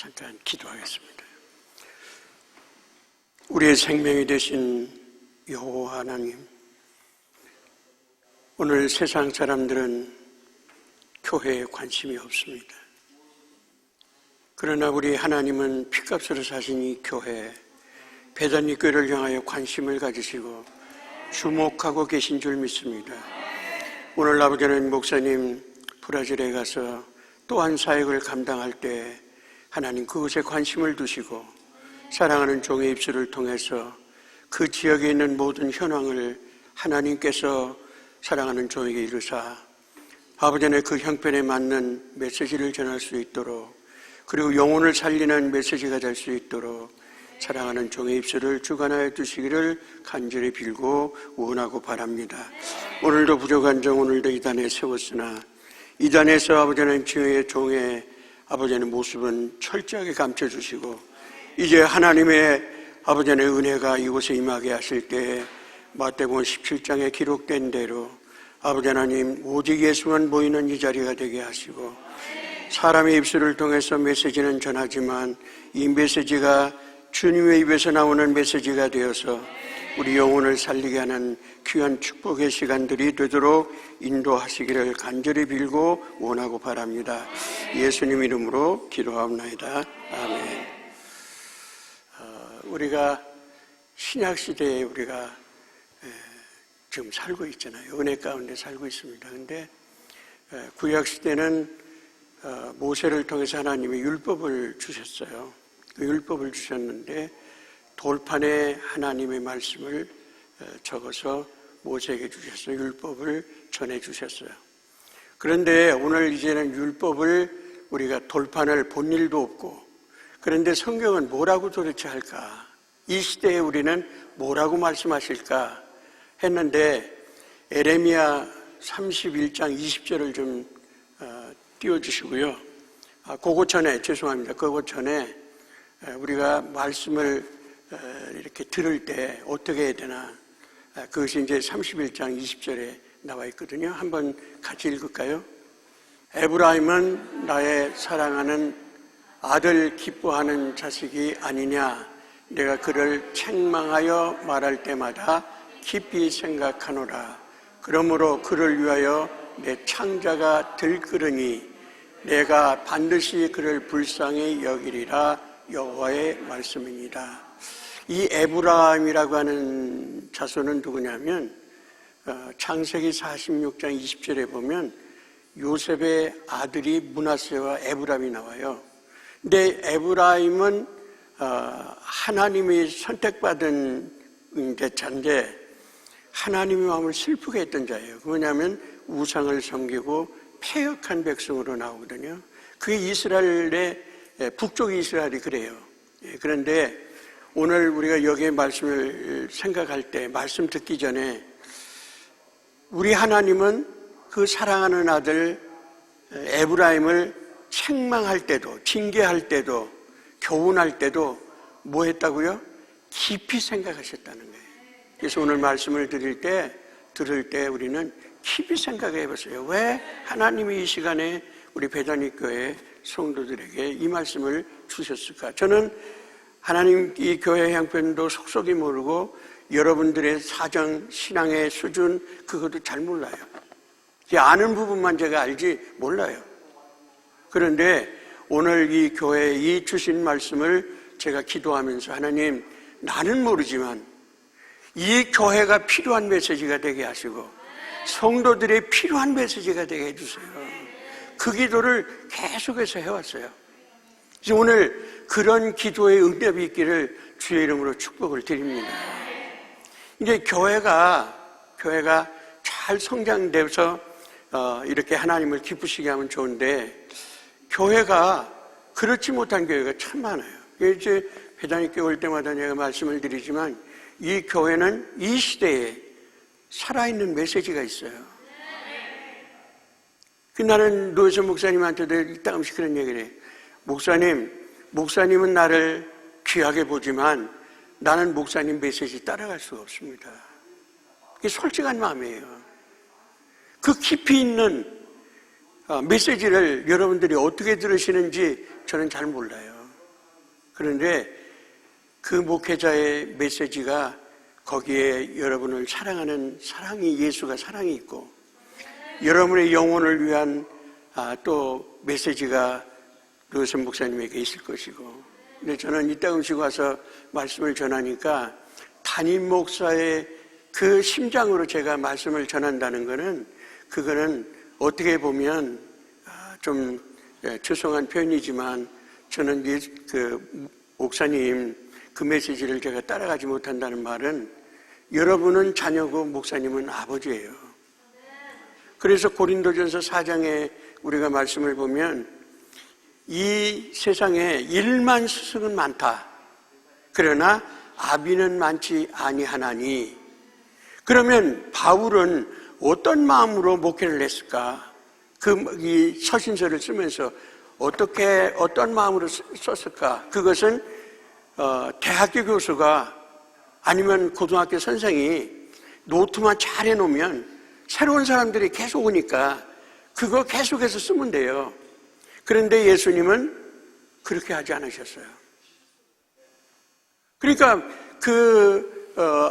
잠깐 기도하겠습니다. 우리의 생명이 되신 여호와 하나님, 오늘 세상 사람들은 교회에 관심이 없습니다. 그러나 우리 하나님은 피값으로 사신 이 교회, 베다니 교회를 향하여 관심을 가지시고 주목하고 계신 줄 믿습니다. 오늘 아버지는 목사님 브라질에 가서 또한 사역을 감당할 때 하나님 그곳에 관심을 두시고 사랑하는 종의 입술을 통해서 그 지역에 있는 모든 현황을 하나님께서 사랑하는 종에게 이루사 아버지의 그 형편에 맞는 메시지를 전할 수 있도록, 그리고 영혼을 살리는 메시지가 될 수 있도록 사랑하는 종의 입술을 주관하여 주시기를 간절히 빌고 원하고 바랍니다. 오늘도 부족한 종, 오늘도 이 단에 세웠으나 이 단에서 아버지는 주의 종의 아버지의 모습은 철저하게 감춰주시고, 이제 하나님의 아버지의 은혜가 이곳에 임하게 하실 때에 마태복음 17장에 기록된 대로 아버지 하나님 오직 예수만 보이는 이 자리가 되게 하시고, 사람의 입술을 통해서 메시지는 전하지만 이 메시지가 주님의 입에서 나오는 메시지가 되어서 우리 영혼을 살리게 하는 귀한 축복의 시간들이 되도록 인도하시기를 간절히 빌고 원하고 바랍니다. 예수님 이름으로 기도하옵나이다. 아멘. 우리가 신약시대에 우리가 지금 살고 있잖아요. 은혜 가운데 살고 있습니다. 그런데 구약시대는 모세를 통해서 하나님이 율법을 주셨어요. 그 율법을 주셨는데 돌판에 하나님의 말씀을 적어서 모세에게 주셨어요. 율법을 전해주셨어요. 그런데 오늘 이제는 율법을 우리가 돌판을 본 일도 없고, 그런데 성경은 뭐라고 도대체 할까? 이 시대에 우리는 뭐라고 말씀하실까 했는데 에레미야 31장 20절을 좀 띄워주시고요. 그거 전에 우리가 말씀을 이렇게 들을 때 어떻게 해야 되나, 그것이 이제 31장 20절에 나와 있거든요. 한번 같이 읽을까요? 에브라임은 나의 사랑하는 아들 기뻐하는 자식이 아니냐. 내가 그를 책망하여 말할 때마다 깊이 생각하노라. 그러므로 그를 위하여 내 창자가 들끓으니 내가 반드시 그를 불쌍히 여기리라. 여호와의 말씀입니다. 이 에브라임이라고 하는 자손은 누구냐면 창세기 46장 20절에 보면 요셉의 아들이 므낫세와 에브라임이 나와요. 근데 에브라임은 하나님이 선택받은 자인데 하나님의 마음을 슬프게 했던 자예요. 뭐냐면 우상을 섬기고 패역한 백성으로 나오거든요. 그게 이스라엘의 북쪽 이스라엘이 그래요. 그런데 오늘 우리가 여기에 말씀을 생각할 때, 말씀 듣기 전에 우리 하나님은 그 사랑하는 아들 에브라임을 책망할 때도, 징계할 때도, 교훈할 때도 뭐 했다고요? 깊이 생각하셨다는 거예요. 그래서 오늘 말씀을 들을 때 우리는 깊이 생각해 보세요. 왜 하나님이 이 시간에 우리 베다니 교회 성도들에게 이 말씀을 주셨을까? 저는 하나님 이 교회 형편도 속속이 모르고 여러분들의 사정, 신앙의 수준 그것도 잘 몰라요. 아는 부분만 제가 알지 몰라요. 그런데 오늘 이 교회에 이 주신 말씀을 제가 기도하면서 하나님, 나는 모르지만 이 교회가 필요한 메시지가 되게 하시고 성도들의 필요한 메시지가 되게 해주세요. 그 기도를 계속해서 해왔어요. 그래서 오늘 그런 기도의 응답이 있기를 주의 이름으로 축복을 드립니다. 이제 교회가 잘 성장돼서 이렇게 하나님을 기쁘시게 하면 좋은데 교회가 그렇지 못한 교회가 참 많아요. 이제 베다니 교회 올 때마다 제가 말씀을 드리지만 이 교회는 이 시대에 살아있는 메시지가 있어요. 나는 노회선 목사님한테도 이따금씩 그런 얘기를 해요. 목사님은 나를 귀하게 보지만 나는 목사님 메시지 따라갈 수가 없습니다. 그게 솔직한 마음이에요. 그 깊이 있는 메시지를 여러분들이 어떻게 들으시는지 저는 잘 몰라요. 그런데 그 목회자의 메시지가 거기에 여러분을 사랑하는 사랑이, 예수가 사랑이 있고 여러분의 영혼을 위한 또 메시지가 류선 목사님에게 있을 것이고, 근데 저는 이따 음식 와서 말씀을 전하니까 담임 목사의 그 심장으로 제가 말씀을 전한다는 것은, 그거는 어떻게 보면 좀 죄송한 표현이지만 저는 그 목사님 그 메시지를 제가 따라가지 못한다는 말은, 여러분은 자녀고 목사님은 아버지예요. 그래서 고린도전서 4장에 우리가 말씀을 보면 이 세상에 1만 스승은 많다. 그러나 아비는 많지 아니하나니. 그러면 바울은 어떤 마음으로 목회를 했을까? 이 서신서를 쓰면서 어떤 마음으로 썼을까? 그것은 대학교 교수가 아니면 고등학교 선생이 노트만 잘 해놓으면 새로운 사람들이 계속 오니까 그거 계속해서 쓰면 돼요. 그런데 예수님은 그렇게 하지 않으셨어요. 그러니까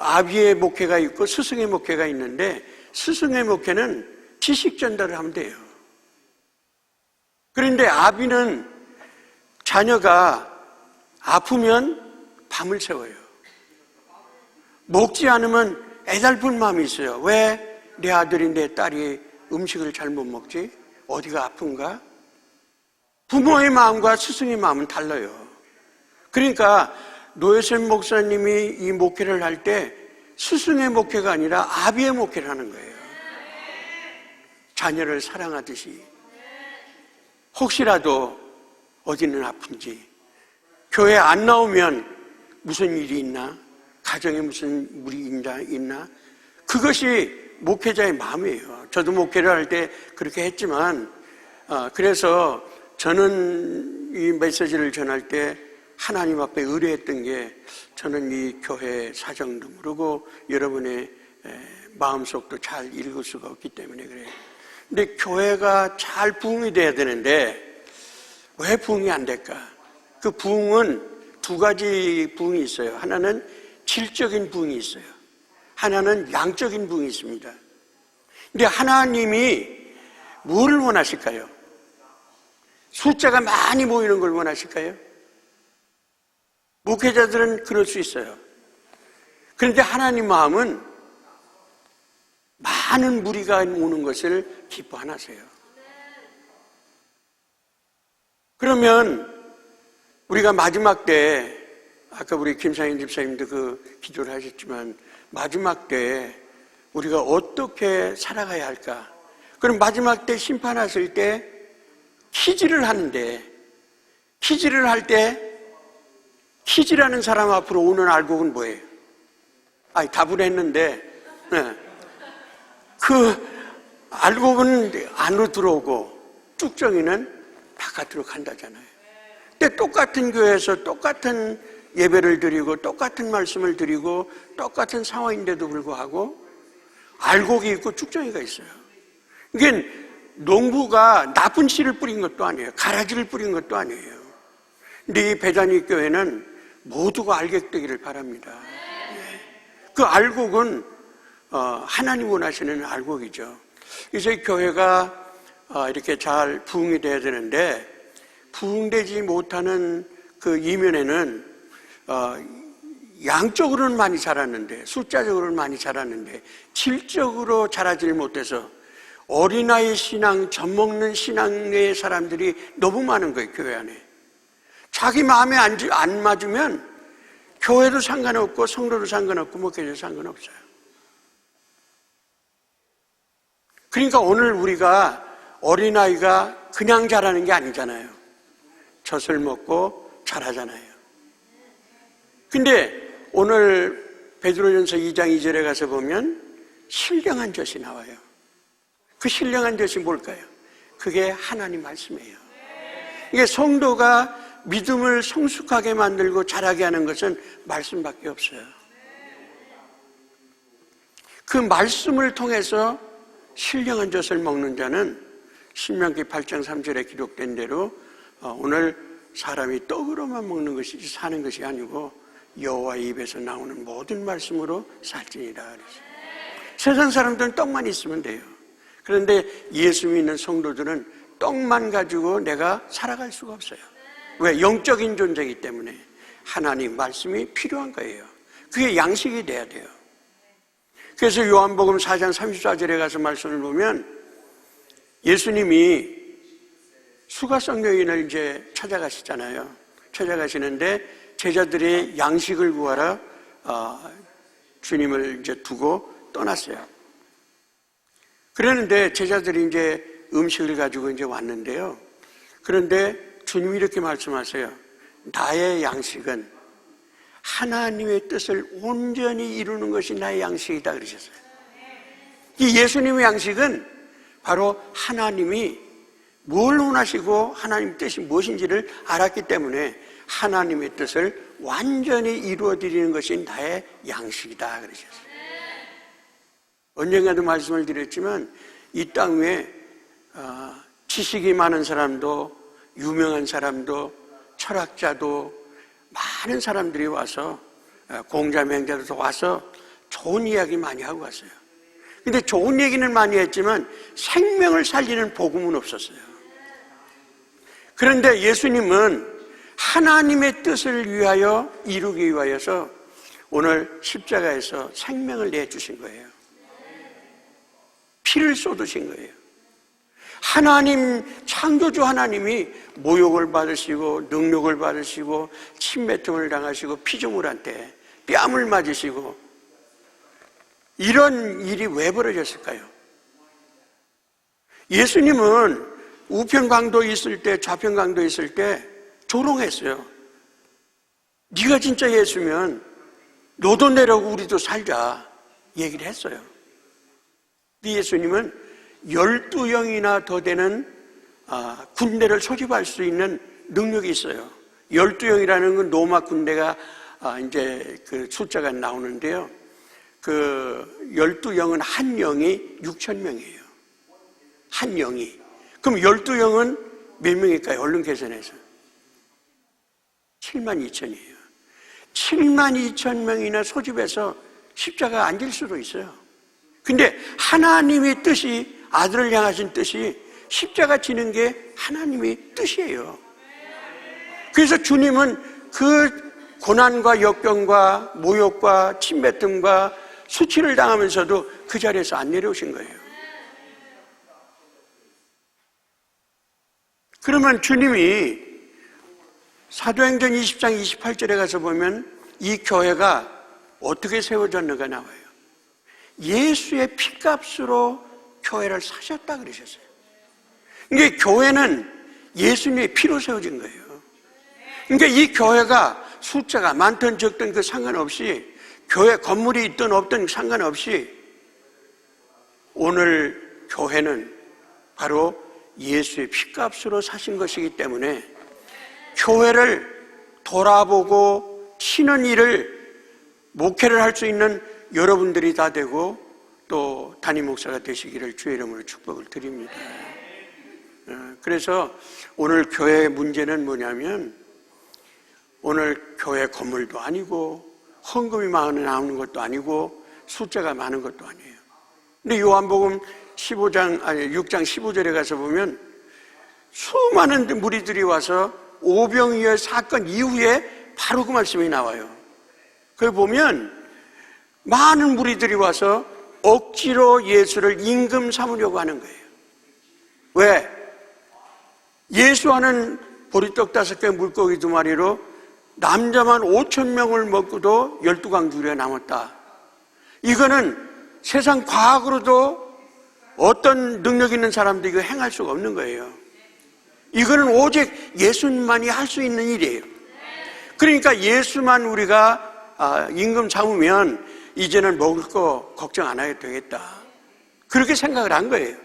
아비의 목회가 있고 스승의 목회가 있는데, 스승의 목회는 지식 전달을 하면 돼요. 그런데 아비는 자녀가 아프면 밤을 새워요. 먹지 않으면 애달픈 마음이 있어요. 왜 내 아들이, 내 딸이 음식을 잘 못 먹지? 어디가 아픈가? 부모의 마음과 스승의 마음은 달라요. 그러니까 노예선 목사님이 이 목회를 할 때 스승의 목회가 아니라 아비의 목회를 하는 거예요. 자녀를 사랑하듯이. 혹시라도 어디는 아픈지, 교회 안 나오면 무슨 일이 있나, 가정에 무슨 물이 있나, 그것이 목회자의 마음이에요. 저도 목회를 할 때 그렇게 했지만, 그래서 저는 이 메시지를 전할 때 하나님 앞에 의뢰했던 게, 저는 이 교회 사정도 모르고 여러분의 마음속도 잘 읽을 수가 없기 때문에 그래요. 근데 교회가 잘 부흥이 돼야 되는데 왜 부흥이 안 될까? 그 부흥은 두 가지 부흥이 있어요. 하나는 질적인 부흥이 있어요. 하나는 양적인 부흥이 있습니다. 근데 하나님이 뭐를 원하실까요? 숫자가 많이 모이는 걸 원하실까요? 목회자들은 그럴 수 있어요. 그런데 하나님 마음은 많은 무리가 오는 것을 기뻐하세요. 그러면 우리가 마지막 때, 아까 우리 김상인 집사님도 그 기도를 하셨지만, 마지막 때 우리가 어떻게 살아가야 할까? 그럼 마지막 때 심판하실 때 퀴즈를 하는데, 퀴즈를 할 때 퀴즈라는 사람 앞으로 오는 알곡은 뭐예요? 답을 했는데, 그 알곡은 안으로 들어오고 쭉정이는 바깥으로 간다잖아요. 근데 똑같은 교회에서 똑같은 예배를 드리고 똑같은 말씀을 드리고 똑같은 상황인데도 불구하고 알곡이 있고 쭉정이가 있어요. 이게 농부가 나쁜 씨를 뿌린 것도 아니에요. 가라지를 뿌린 것도 아니에요. 근데 이 배단위 교회는 모두가 알곡되기를 바랍니다. 그 알곡은 하나님 원하시는 알곡이죠. 이제 교회가 이렇게 잘 부흥이 돼야 되는데, 부흥되지 못하는 그 이면에는 양적으로는 많이 자랐는데, 숫자적으로는 많이 자랐는데 질적으로 자라질 못해서 어린아이 신앙, 젖먹는 신앙의 사람들이 너무 많은 거예요. 교회 안에 자기 마음에 안 맞으면 교회도 상관없고 성도도 상관없고 목회자도 상관없어요. 그러니까 오늘 우리가 어린아이가 그냥 자라는 게 아니잖아요. 젖을 먹고 자라잖아요. 근데 오늘 베드로전서 2장 2절에 가서 보면 신령한 젖이 나와요. 그 신령한 젖이 뭘까요? 그게 하나님 말씀이에요. 이게 성도가 믿음을 성숙하게 만들고 자라게 하는 것은 말씀밖에 없어요. 그 말씀을 통해서 신령한 젖을 먹는 자는 신명기 8장 3절에 기록된 대로 오늘 사람이 떡으로만 먹는 것이 사는 것이 아니고 여호와의 입에서 나오는 모든 말씀으로 살지니라 그랬어요. 세상 사람들은 떡만 있으면 돼요. 그런데 예수 믿는 성도들은 떡만 가지고 내가 살아갈 수가 없어요. 왜? 영적인 존재이기 때문에 하나님 말씀이 필요한 거예요. 그게 양식이 돼야 돼요. 그래서 요한복음 4장 34절에 가서 말씀을 보면 예수님이 수가성 여인을 이제 찾아가시잖아요. 찾아가시는데 제자들이 양식을 구하러 주님을 이제 두고 떠났어요. 그러는데 제자들이 이제 음식을 가지고 이제 왔는데요. 그런데 주님이 이렇게 말씀하세요. 나의 양식은 하나님의 뜻을 온전히 이루는 것이 나의 양식이다 그러셨어요. 이 예수님의 양식은 바로 하나님이 뭘 원하시고 하나님 뜻이 무엇인지를 알았기 때문에 하나님의 뜻을 완전히 이루어드리는 것이 나의 양식이다 그러셨어요. 언젠가도 말씀을 드렸지만 이 땅 위에 지식이 많은 사람도 유명한 사람도 철학자도 많은 사람들이 와서 공자맹자도 와서 좋은 이야기 많이 하고 갔어요. 근데 좋은 얘기는 많이 했지만 생명을 살리는 복음은 없었어요. 그런데 예수님은 하나님의 뜻을 위하여 이루기 위하여서 오늘 십자가에서 생명을 내주신 거예요. 피를 쏟으신 거예요. 하나님, 창조주 하나님이 모욕을 받으시고 능력을 받으시고 침뱉음을 당하시고 피조물한테 뺨을 맞으시고 이런 일이 왜 벌어졌을까요? 예수님은 우편강도 있을 때 좌편강도 있을 때 조롱했어요. 네가 진짜 예수면 너도 내려오고 우리도 살자 얘기를 했어요. 예수님은 12영이나 더 되는 군대를 소집할 수 있는 능력이 있어요. 12영이라는 건 로마 군대가 이제 그 숫자가 나오는데요. 그 12영은 한 영이 6,000명이에요. 한 영이. 그럼 12영은 몇 명일까요? 얼른 계산해서. 72,000이에요. 72,000명이나 소집해서 십자가 앉을 수도 있어요. 근데 하나님의 뜻이, 아들을 향하신 뜻이 십자가 지는 게 하나님의 뜻이에요. 그래서 주님은 그 고난과 역경과 모욕과 침뱉음과 수치를 당하면서도 그 자리에서 안 내려오신 거예요. 그러면 주님이 사도행전 20장 28절에 가서 보면 이 교회가 어떻게 세워졌는가 나와요. 예수의 피값으로 교회를 사셨다 그러셨어요. 그러니까 교회는 예수님의 피로 세워진 거예요. 그러니까 이 교회가 숫자가 많든 적든 그 상관없이, 교회 건물이 있든 없든 상관없이 오늘 교회는 바로 예수의 피값으로 사신 것이기 때문에 교회를 돌아보고 치는 일을, 목회를 할 수 있는 여러분들이 다 되고 또 담임 목사가 되시기를 주의 이름으로 축복을 드립니다. 그래서 오늘 교회의 문제는 뭐냐면 오늘 교회 건물도 아니고 헌금이 많이 나오는 것도 아니고 숫자가 많은 것도 아니에요. 근데 요한복음 6장 15절에 가서 보면 수많은 무리들이 와서 오병이어 사건 이후에 바로 그 말씀이 나와요. 그걸 보면 많은 무리들이 와서 억지로 예수를 임금 삼으려고 하는 거예요. 왜? 예수와는 보리떡 5개 물고기 2마리로 남자만 5,000명을 먹고도 12강줄에 남았다. 이거는 세상 과학으로도 어떤 능력 있는 사람도 이거 행할 수가 없는 거예요. 이거는 오직 예수님만이 할 수 있는 일이에요. 그러니까 예수만 우리가 임금 삼으면 이제는 먹을 거 걱정 안 해도 되겠다. 그렇게 생각을 한 거예요.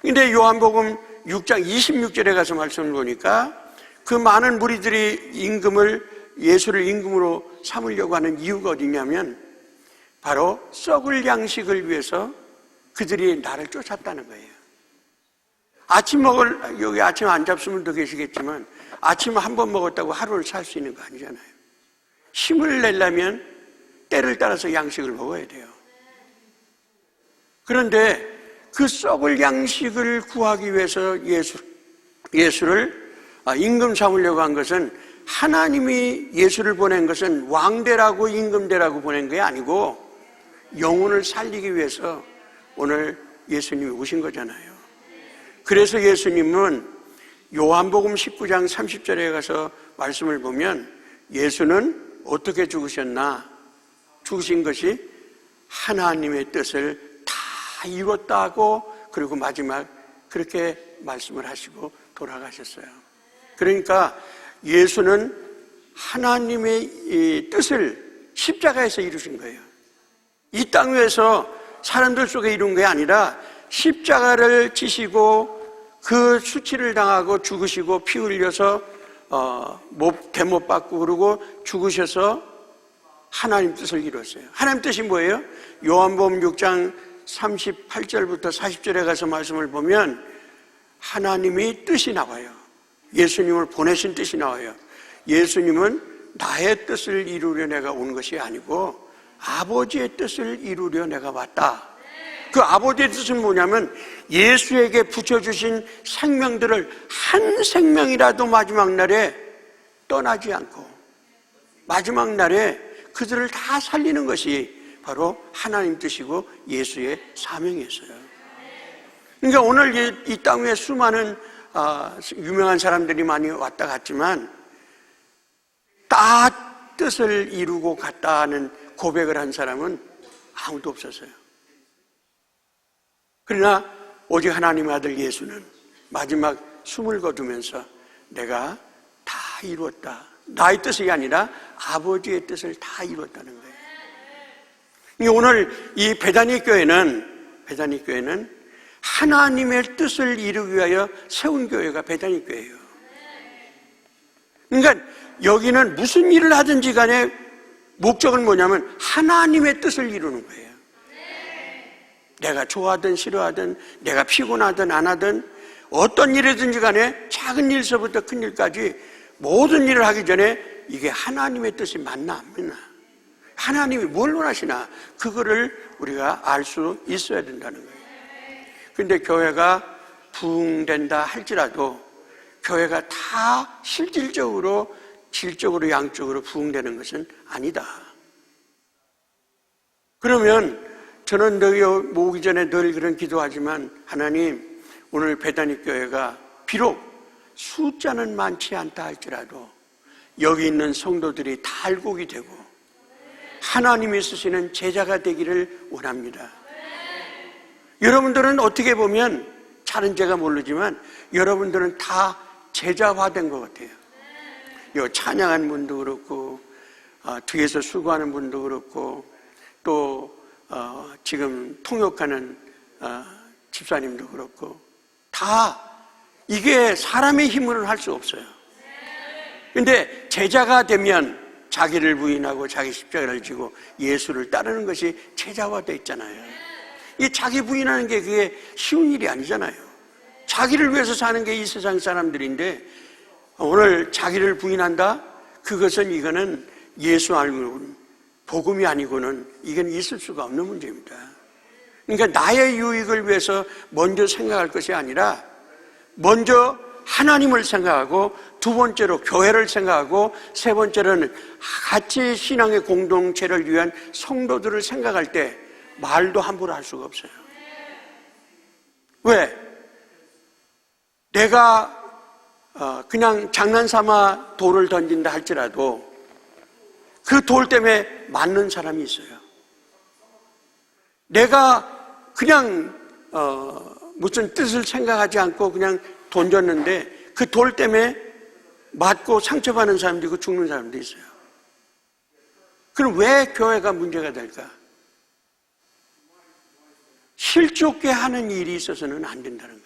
근데 요한복음 6장 26절에 가서 말씀을 보니까 그 많은 무리들이 예수를 임금으로 삼으려고 하는 이유가 어디냐면 바로 썩을 양식을 위해서 그들이 나를 쫓았다는 거예요. 여기 아침 안 잡수면 더 계시겠지만 아침 한 번 먹었다고 하루를 살 수 있는 거 아니잖아요. 힘을 내려면 때를 따라서 양식을 먹어야 돼요. 그런데 그 썩을 양식을 구하기 위해서 예수를 임금 삼으려고 한 것은, 하나님이 예수를 보낸 것은 왕대라고 임금대라고 보낸 게 아니고 영혼을 살리기 위해서 오늘 예수님이 오신 거잖아요. 그래서 예수님은 요한복음 19장 30절에 가서 말씀을 보면, 예수는 어떻게 죽으셨나? 죽으신 것이 하나님의 뜻을 다 이뤘다고, 그리고 마지막 그렇게 말씀을 하시고 돌아가셨어요. 그러니까 예수는 하나님의 이 뜻을 십자가에서 이루신 거예요. 이 땅 위에서 사람들 속에 이룬 게 아니라 십자가를 지시고 그 수치를 당하고 죽으시고 피 흘려서 대못 받고 그러고 죽으셔서 하나님 뜻을 이뤘어요. 하나님 뜻이 뭐예요? 요한복음 6장 38절부터 40절에 가서 말씀을 보면 하나님이 뜻이 나와요. 예수님을 보내신 뜻이 나와요. 예수님은 나의 뜻을 이루려 내가 온 것이 아니고 아버지의 뜻을 이루려 내가 왔다. 그 아버지의 뜻은 뭐냐면, 예수에게 붙여주신 생명들을 한 생명이라도 마지막 날에 떠나지 않고 마지막 날에 그들을 다 살리는 것이 바로 하나님 뜻이고 예수의 사명이었어요. 그러니까 오늘 이 땅 위에 수많은 유명한 사람들이 많이 왔다 갔지만 다 뜻을 이루고 갔다는 고백을 한 사람은 아무도 없었어요. 그러나 오직 하나님의 아들 예수는 마지막 숨을 거두면서 내가 다 이루었다. 나의 뜻이 아니라 아버지의 뜻을 다 이루었다는 거예요. 오늘 이 베다니 교회는 하나님의 뜻을 이루기 위하여 세운 교회가 베다니 교회예요. 그러니까 여기는 무슨 일을 하든지 간에 목적은 뭐냐면 하나님의 뜻을 이루는 거예요. 내가 좋아하든 싫어하든, 내가 피곤하든 안 하든, 어떤 일이든지 간에 작은 일서부터 큰 일까지 모든 일을 하기 전에 이게 하나님의 뜻이 맞나 안 맞나, 하나님이 뭘 원하시나, 그거를 우리가 알 수 있어야 된다는 거예요. 그런데 교회가 부흥된다 할지라도 교회가 다 실질적으로, 질적으로, 양적으로 부흥되는 것은 아니다. 그러면 저는 모으기 전에 늘 그런 기도하지만, 하나님, 오늘 베다니 교회가 비록 숫자는 많지 않다 할지라도 여기 있는 성도들이 달곡이 되고 하나님이 쓰시는 제자가 되기를 원합니다. 여러분들은 어떻게 보면, 잘은 제가 모르지만 여러분들은 다 제자화된 것 같아요. 요 찬양하는 분도 그렇고, 뒤에서 수고하는 분도 그렇고, 또 지금 통역하는 집사님도 그렇고, 다 이게 사람의 힘으로는 할 수 없어요. 그런데 제자가 되면 자기를 부인하고 자기 십자가를 지고 예수를 따르는 것이 제자화되어 있잖아요. 이 자기 부인하는 게 그게 쉬운 일이 아니잖아요. 자기를 위해서 사는 게 이 세상 사람들인데, 오늘 자기를 부인한다? 그것은, 이거는 예수 아니고는, 복음이 아니고는 이건 있을 수가 없는 문제입니다. 그러니까 나의 유익을 위해서 먼저 생각할 것이 아니라 먼저 하나님을 생각하고, 두 번째로 교회를 생각하고, 세 번째로는 같이 신앙의 공동체를 위한 성도들을 생각할 때 말도 함부로 할 수가 없어요. 왜? 내가 그냥 장난삼아 돌을 던진다 할지라도 그 돌 때문에 맞는 사람이 있어요. 내가 그냥 무슨 뜻을 생각하지 않고 그냥 던졌는데 그 돌 때문에 맞고 상처받는 사람도 있고 죽는 사람도 있어요. 그럼 왜 교회가 문제가 될까? 실족게 하는 일이 있어서는 안 된다는 거예요.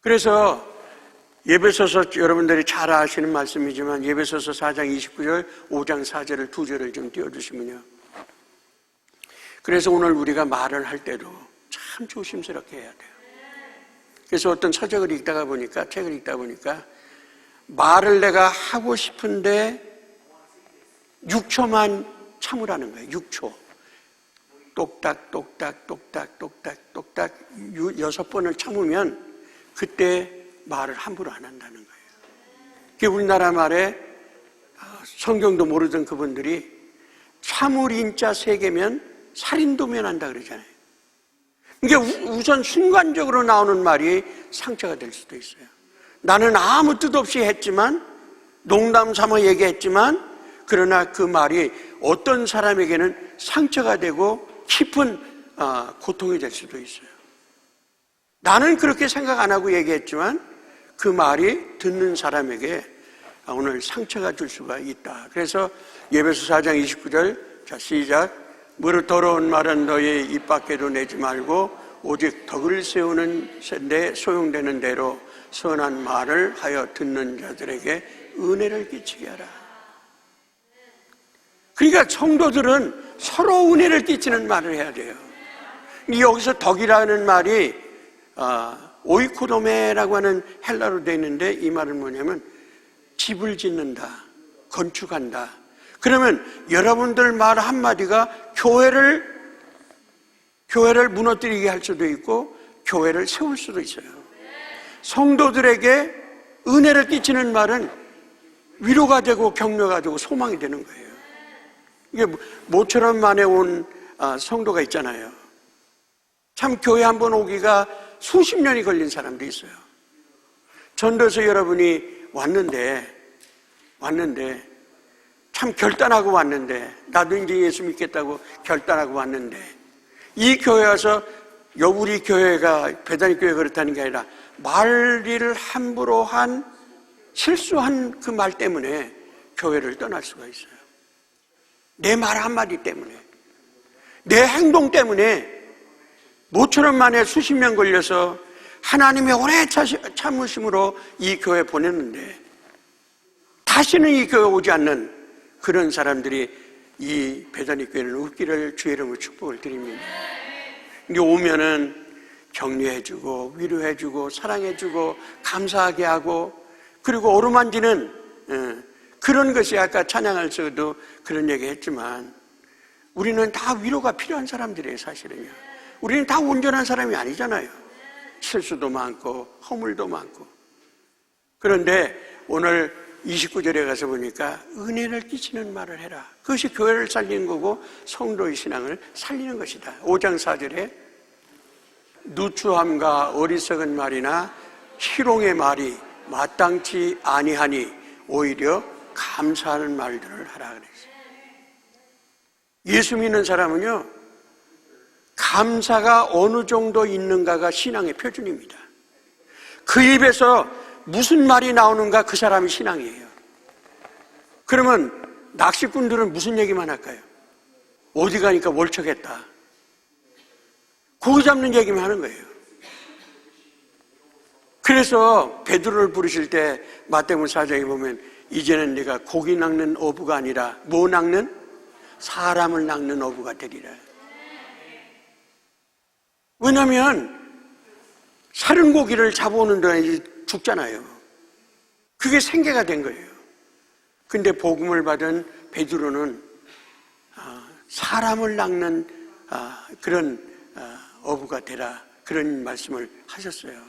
그래서 예배소서, 여러분들이 잘 아시는 말씀이지만 예배소서 4장 29절, 5장 4절을 두 절을 좀 띄워주시면요. 그래서 오늘 우리가 말을 할 때도 참 조심스럽게 해야 돼요. 그래서 어떤 서적을 읽다가 보니까, 책을 읽다 보니까 말을 내가 하고 싶은데 6초만 참으라는 거예요. 6초. 똑딱 똑딱 똑딱 똑딱 똑딱 6번을 참으면 그때 말을 함부로 안 한다는 거예요. 그게 우리나라 말에 성경도 모르던 그분들이 참을 인자 3개면 살인도 면한다 그러잖아요. 이게 우선 순간적으로 나오는 말이 상처가 될 수도 있어요. 나는 아무 뜻 없이 했지만, 농담 삼아 얘기했지만, 그러나 그 말이 어떤 사람에게는 상처가 되고 깊은 고통이 될 수도 있어요. 나는 그렇게 생각 안 하고 얘기했지만 그 말이 듣는 사람에게 오늘 상처가 줄 수가 있다. 그래서 에베소 4장 29절, 자 시작. 무릇 더러운 말은 너희 입 밖에도 내지 말고 오직 덕을 세우는 데 소용되는 대로 선한 말을 하여 듣는 자들에게 은혜를 끼치게 하라. 그러니까 성도들은 서로 은혜를 끼치는 말을 해야 돼요. 여기서 덕이라는 말이 오이코도메라고 하는 헬라로 되어 있는데, 이 말은 뭐냐면 집을 짓는다, 건축한다. 그러면 여러분들 말 한마디가 교회를 무너뜨리게 할 수도 있고 교회를 세울 수도 있어요. 성도들에게 은혜를 끼치는 말은 위로가 되고 격려가 되고 소망이 되는 거예요. 이게 모처럼 만에 온 성도가 있잖아요. 참 교회 한번 오기가 수십 년이 걸린 사람도 있어요. 전도서 여러분이 왔는데 참 결단하고 왔는데, 나도 이제 예수 믿겠다고 결단하고 왔는데, 이 교회 와서 우리 교회가 배단위교회가 그렇다는 게 아니라 말을 함부로 한 실수한 그 말 때문에 교회를 떠날 수가 있어요. 내 말 한마디 때문에, 내 행동 때문에 모처럼 만에 수십 년 걸려서 하나님의 오래 참으심으로 이 교회 보냈는데 다시는 이 교회 오지 않는 그런 사람들이 이 배단위교회는 없기를 주의 이름으로 축복을 드립니다. 이게 오면은 격려해주고 위로해주고 사랑해주고 감사하게 하고, 그리고 어루만지는 그런 것이, 아까 찬양할서도 그런 얘기 했지만 우리는 다 위로가 필요한 사람들이에요. 사실은요, 우리는 다 온전한 사람이 아니잖아요. 실수도 많고 허물도 많고. 그런데 오늘 29절에 가서 보니까 은혜를 끼치는 말을 해라. 그것이 교회를 살리는 거고 성도의 신앙을 살리는 것이다. 5장 4절에 누추함과 어리석은 말이나 희롱의 말이 마땅치 아니하니 오히려 감사하는 말들을 하라 그랬어요. 예수 믿는 사람은요, 감사가 어느 정도 있는가가 신앙의 표준입니다. 그 입에서 무슨 말이 나오는가, 그 사람이 신앙이에요. 그러면 낚시꾼들은 무슨 얘기만 할까요? 어디 가니까 월척했다, 고기 잡는 얘기만 하는 거예요. 그래서 베드로를 부르실 때 마태복음 4장에 보면 이제는 네가 고기 낚는 어부가 아니라 뭐 낚는? 사람을 낚는 어부가 되리라. 왜냐하면 사른 고기를 잡아오는 동안에 죽잖아요. 그게 생계가 된 거예요. 근데 복음을 받은 베드로는 사람을 낚는 그런 어부가 되라, 그런 말씀을 하셨어요.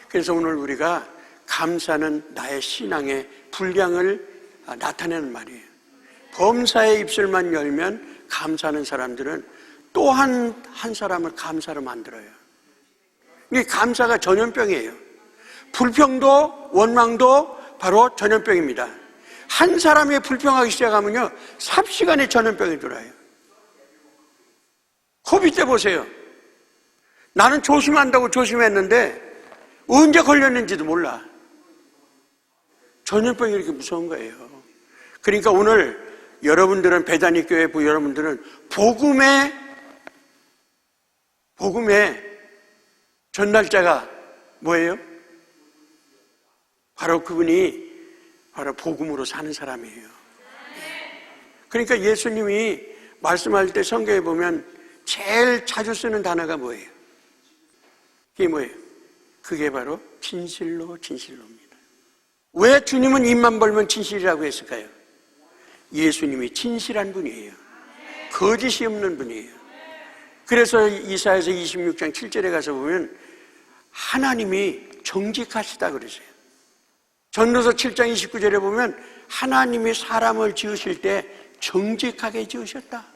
그래서 오늘 우리가 감사는 나의 신앙의 분량을 나타내는 말이에요. 범사의 입술만 열면 감사하는 사람들은 또 한 사람을 감사로 만들어요. 이게 감사가 전염병이에요. 불평도 원망도 바로 전염병입니다. 한 사람이 불평하기 시작하면요, 삽시간에 전염병이 들어요. 코비드 때 보세요. 나는 조심한다고 조심했는데 언제 걸렸는지도 몰라. 전염병이 이렇게 무서운 거예요. 그러니까 오늘 여러분들은, 배단위교회 여러분들은 복음의 전달자가 뭐예요? 바로 그분이 바로 복음으로 사는 사람이에요. 그러니까 예수님이 말씀할 때 성경에 보면 제일 자주 쓰는 단어가 뭐예요? 그게 뭐예요? 그게 바로 진실로 진실로입니다. 왜 주님은 입만 벌면 진실이라고 했을까요? 예수님이 진실한 분이에요. 거짓이 없는 분이에요. 그래서 이사야서 26장 7절에 가서 보면 하나님이 정직하시다 그러세요. 전도서 7장 29절에 보면 하나님이 사람을 지으실 때 정직하게 지으셨다.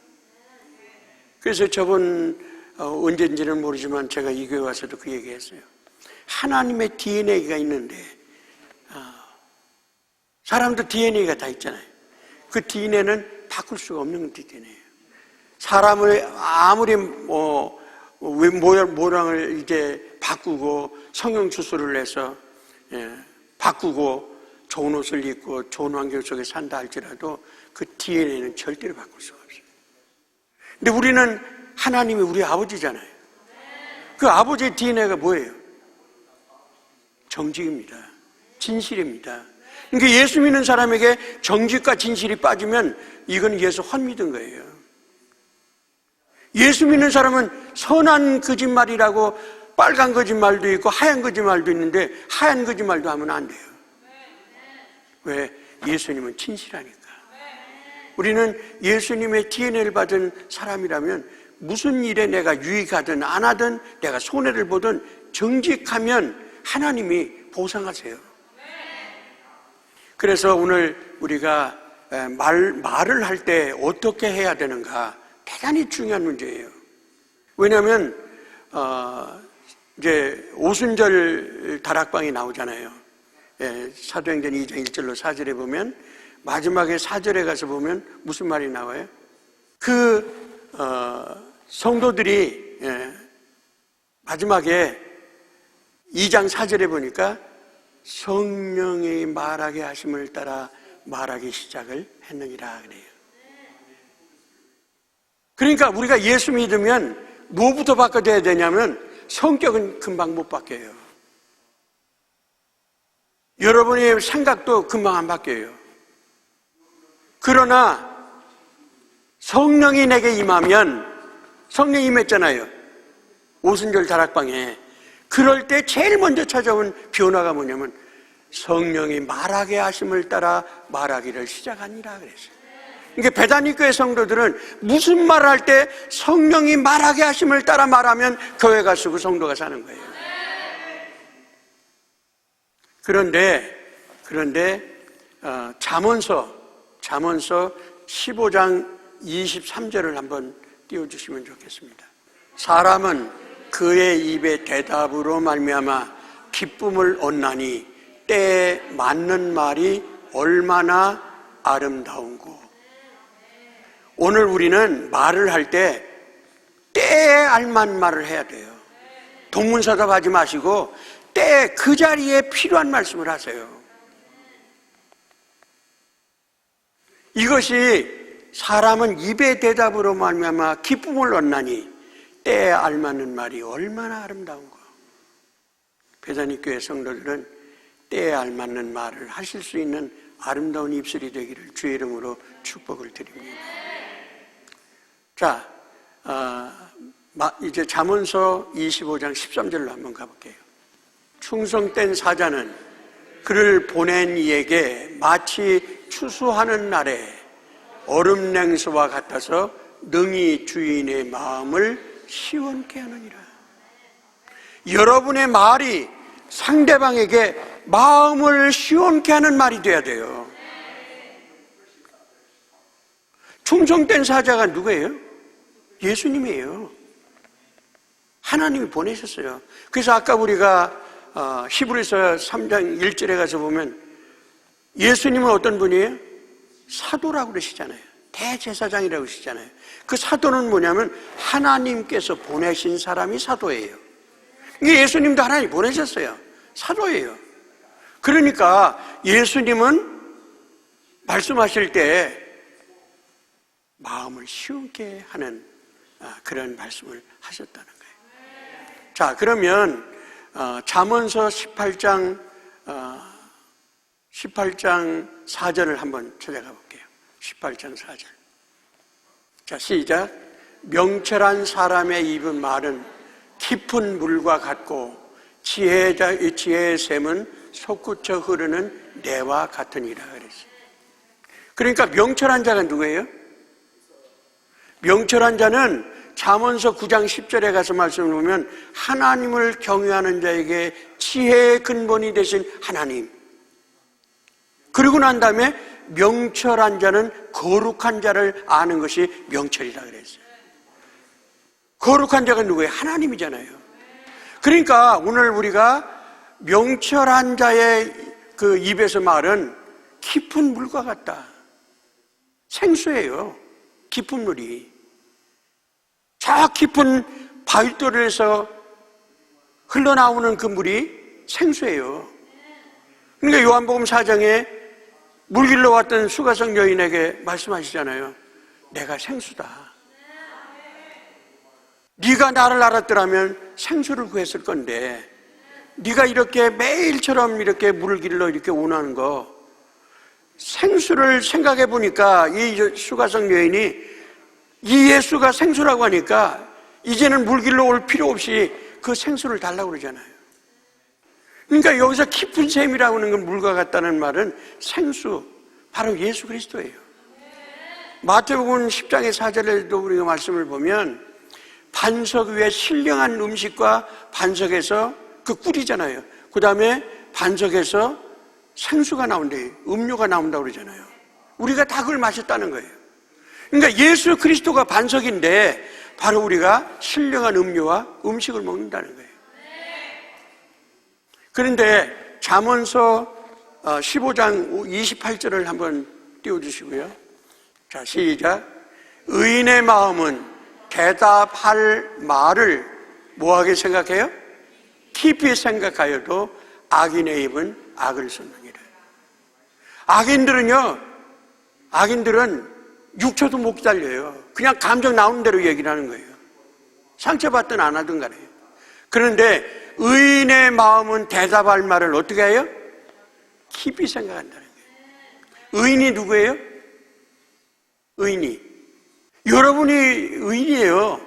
그래서 저번 언제인지는 모르지만 제가 이 교회 와서도 그 얘기했어요. 하나님의 DNA가 있는데 사람도 DNA가 다 있잖아요. 그 DNA는 바꿀 수가 없는 DNA예요. 사람을 아무리 모양을 이제 바꾸고 성형 수술을 해서 바꾸고 좋은 옷을 입고 좋은 환경 속에 산다 할지라도 그 DNA는 절대로 바꿀 수가 없어요. 근데 우리는 하나님이 우리 아버지잖아요. 그 아버지의 DNA가 뭐예요? 정직입니다. 진실입니다. 그러니까 예수 믿는 사람에게 정직과 진실이 빠지면 이건 예수 헛믿은 거예요. 예수 믿는 사람은 선한 거짓말이라고 빨간 거짓말도 있고 하얀 거짓말도 있는데 하얀 거짓말도 하면 안 돼요. 왜? 예수님은 진실하니까. 우리는 예수님의 DNA를 받은 사람이라면 무슨 일에 내가 유익하든 안 하든 내가 손해를 보든 정직하면 하나님이 보상하세요. 그래서 오늘 우리가 말을 할 때 어떻게 해야 되는가 대단히 중요한 문제예요. 왜냐하면 이제 오순절 다락방이 나오잖아요. 사도행전 2장 1절로 4절에 보면 마지막에 4절에 가서 보면 무슨 말이 나와요? 성도들이 마지막에 2장 4절에 보니까 성령이 말하게 하심을 따라 말하기 시작을 했느니라 그래요. 그러니까 우리가 예수 믿으면 뭐부터 바꿔줘야 되냐면 성격은 금방 못 바뀌어요. 여러분의 생각도 금방 안 바뀌어요. 그러나 성령이 내게 임하면, 성령이 임했잖아요. 오순절 다락방에. 그럴 때 제일 먼저 찾아온 변화가 뭐냐면 성령이 말하게 하심을 따라 말하기를 시작하니라 그랬어요. 그러니까 베다니교회 성도들은 무슨 말을 할 때 성령이 말하게 하심을 따라 말하면 교회가 쓰고 성도가 사는 거예요. 그런데 잠언서 15장 23절을 한번 띄워주시면 좋겠습니다. 사람은 그의 입의 대답으로 말미암아 기쁨을 얻나니 때에 맞는 말이 얼마나 아름다운고. 오늘 우리는 말을 할 때 때에 알맞은 말을 해야 돼요. 동문서답하지 마시고 때에 그 자리에 필요한 말씀을 하세요. 이것이 사람은 입의 대답으로 말미암아 기쁨을 얻나니 때에 알맞는 말이 얼마나 아름다운가. 베다니교회 성도들은 때에 알맞는 말을 하실 수 있는 아름다운 입술이 되기를 주의 이름으로 축복을 드립니다. 자, 이제 잠언서 25장 13절로 한번 가볼게요. 충성된 사자는 그를 보낸 이에게 마치 추수하는 날에 얼음 냉수와 같아서 능히 주인의 마음을 시원케 하느니라. 여러분의 말이 상대방에게 마음을 시원케 하는 말이 돼야 돼요. 충성된 사자가 누구예요? 예수님이에요. 하나님이 보내셨어요. 그래서 아까 우리가 히브리서 3장 1절에 가서 보면 예수님은 어떤 분이에요? 사도라고 그러시잖아요. 대제사장이라고 그러시잖아요. 그 사도는 뭐냐면 하나님께서 보내신 사람이 사도예요. 예수님도 하나님 보내셨어요. 사도예요. 그러니까 예수님은 말씀하실 때 마음을 시원케 하는 그런 말씀을 하셨다는 거예요. 자, 그러면 잠언서 18장 4절을 한번 찾아가 볼게요. 18장 4절. 자, 시작. 명철한 사람의 입은 말은 깊은 물과 같고 지혜의 샘은 솟구쳐 흐르는 내와 같으니라 그랬어요. 그러니까 명철한 자가 누구예요? 명철한 자는 잠언서 9장 10절에 가서 말씀을 보면 하나님을 경외하는 자에게 지혜의 근본이 되신 하나님, 그리고 난 다음에 명철한 자는 거룩한 자를 아는 것이 명철이라 그랬어요. 거룩한 자가 누구예요? 하나님이잖아요. 그러니까 오늘 우리가 명철한 자의 그 입에서 말은 깊은 물과 같다. 생수예요. 깊은 물이. 저 깊은 바위돌에서 흘러나오는 그 물이 생수예요. 그러니까 요한복음 4장에 물 길러 왔던 수가성 여인에게 말씀하시잖아요. 내가 생수다. 네가 나를 알았더라면 생수를 구했을 건데 네가 이렇게 매일처럼 이렇게 물을 길러 이렇게 원하는 거, 생수를 생각해 보니까 이 수가성 여인이 이 예수가 생수라고 하니까 이제는 물 길러 올 필요 없이 그 생수를 달라고 그러잖아요. 그러니까 여기서 깊은 샘이라고 하는 건 물과 같다는 말은 생수, 바로 예수 그리스도예요. 마태복음 10장의 4절에도 우리가 말씀을 보면 반석 위에 신령한 음식과 반석에서 그 꿀이잖아요. 그 다음에 반석에서 생수가 나온대요. 음료가 나온다고 그러잖아요. 우리가 다 그걸 마셨다는 거예요. 그러니까 예수 그리스도가 반석인데 바로 우리가 신령한 음료와 음식을 먹는다는 거예요. 그런데 잠언서 15장 28절을 한번 띄워주시고요. 자, 시작. 의인의 마음은 대답할 말을 뭐하게 생각해요? 깊이 생각하여도 악인의 입은 악을 쏟느니라. 악인들은 육초도 못 기다려요. 그냥 감정 나오는 대로 얘기를 하는 거예요. 상처받든 안 하든 간에. 그런데 의인의 마음은 대답할 말을 어떻게 해요? 깊이 생각한다는 거예요. 의인이 누구예요? 의인이. 여러분이 의인이에요.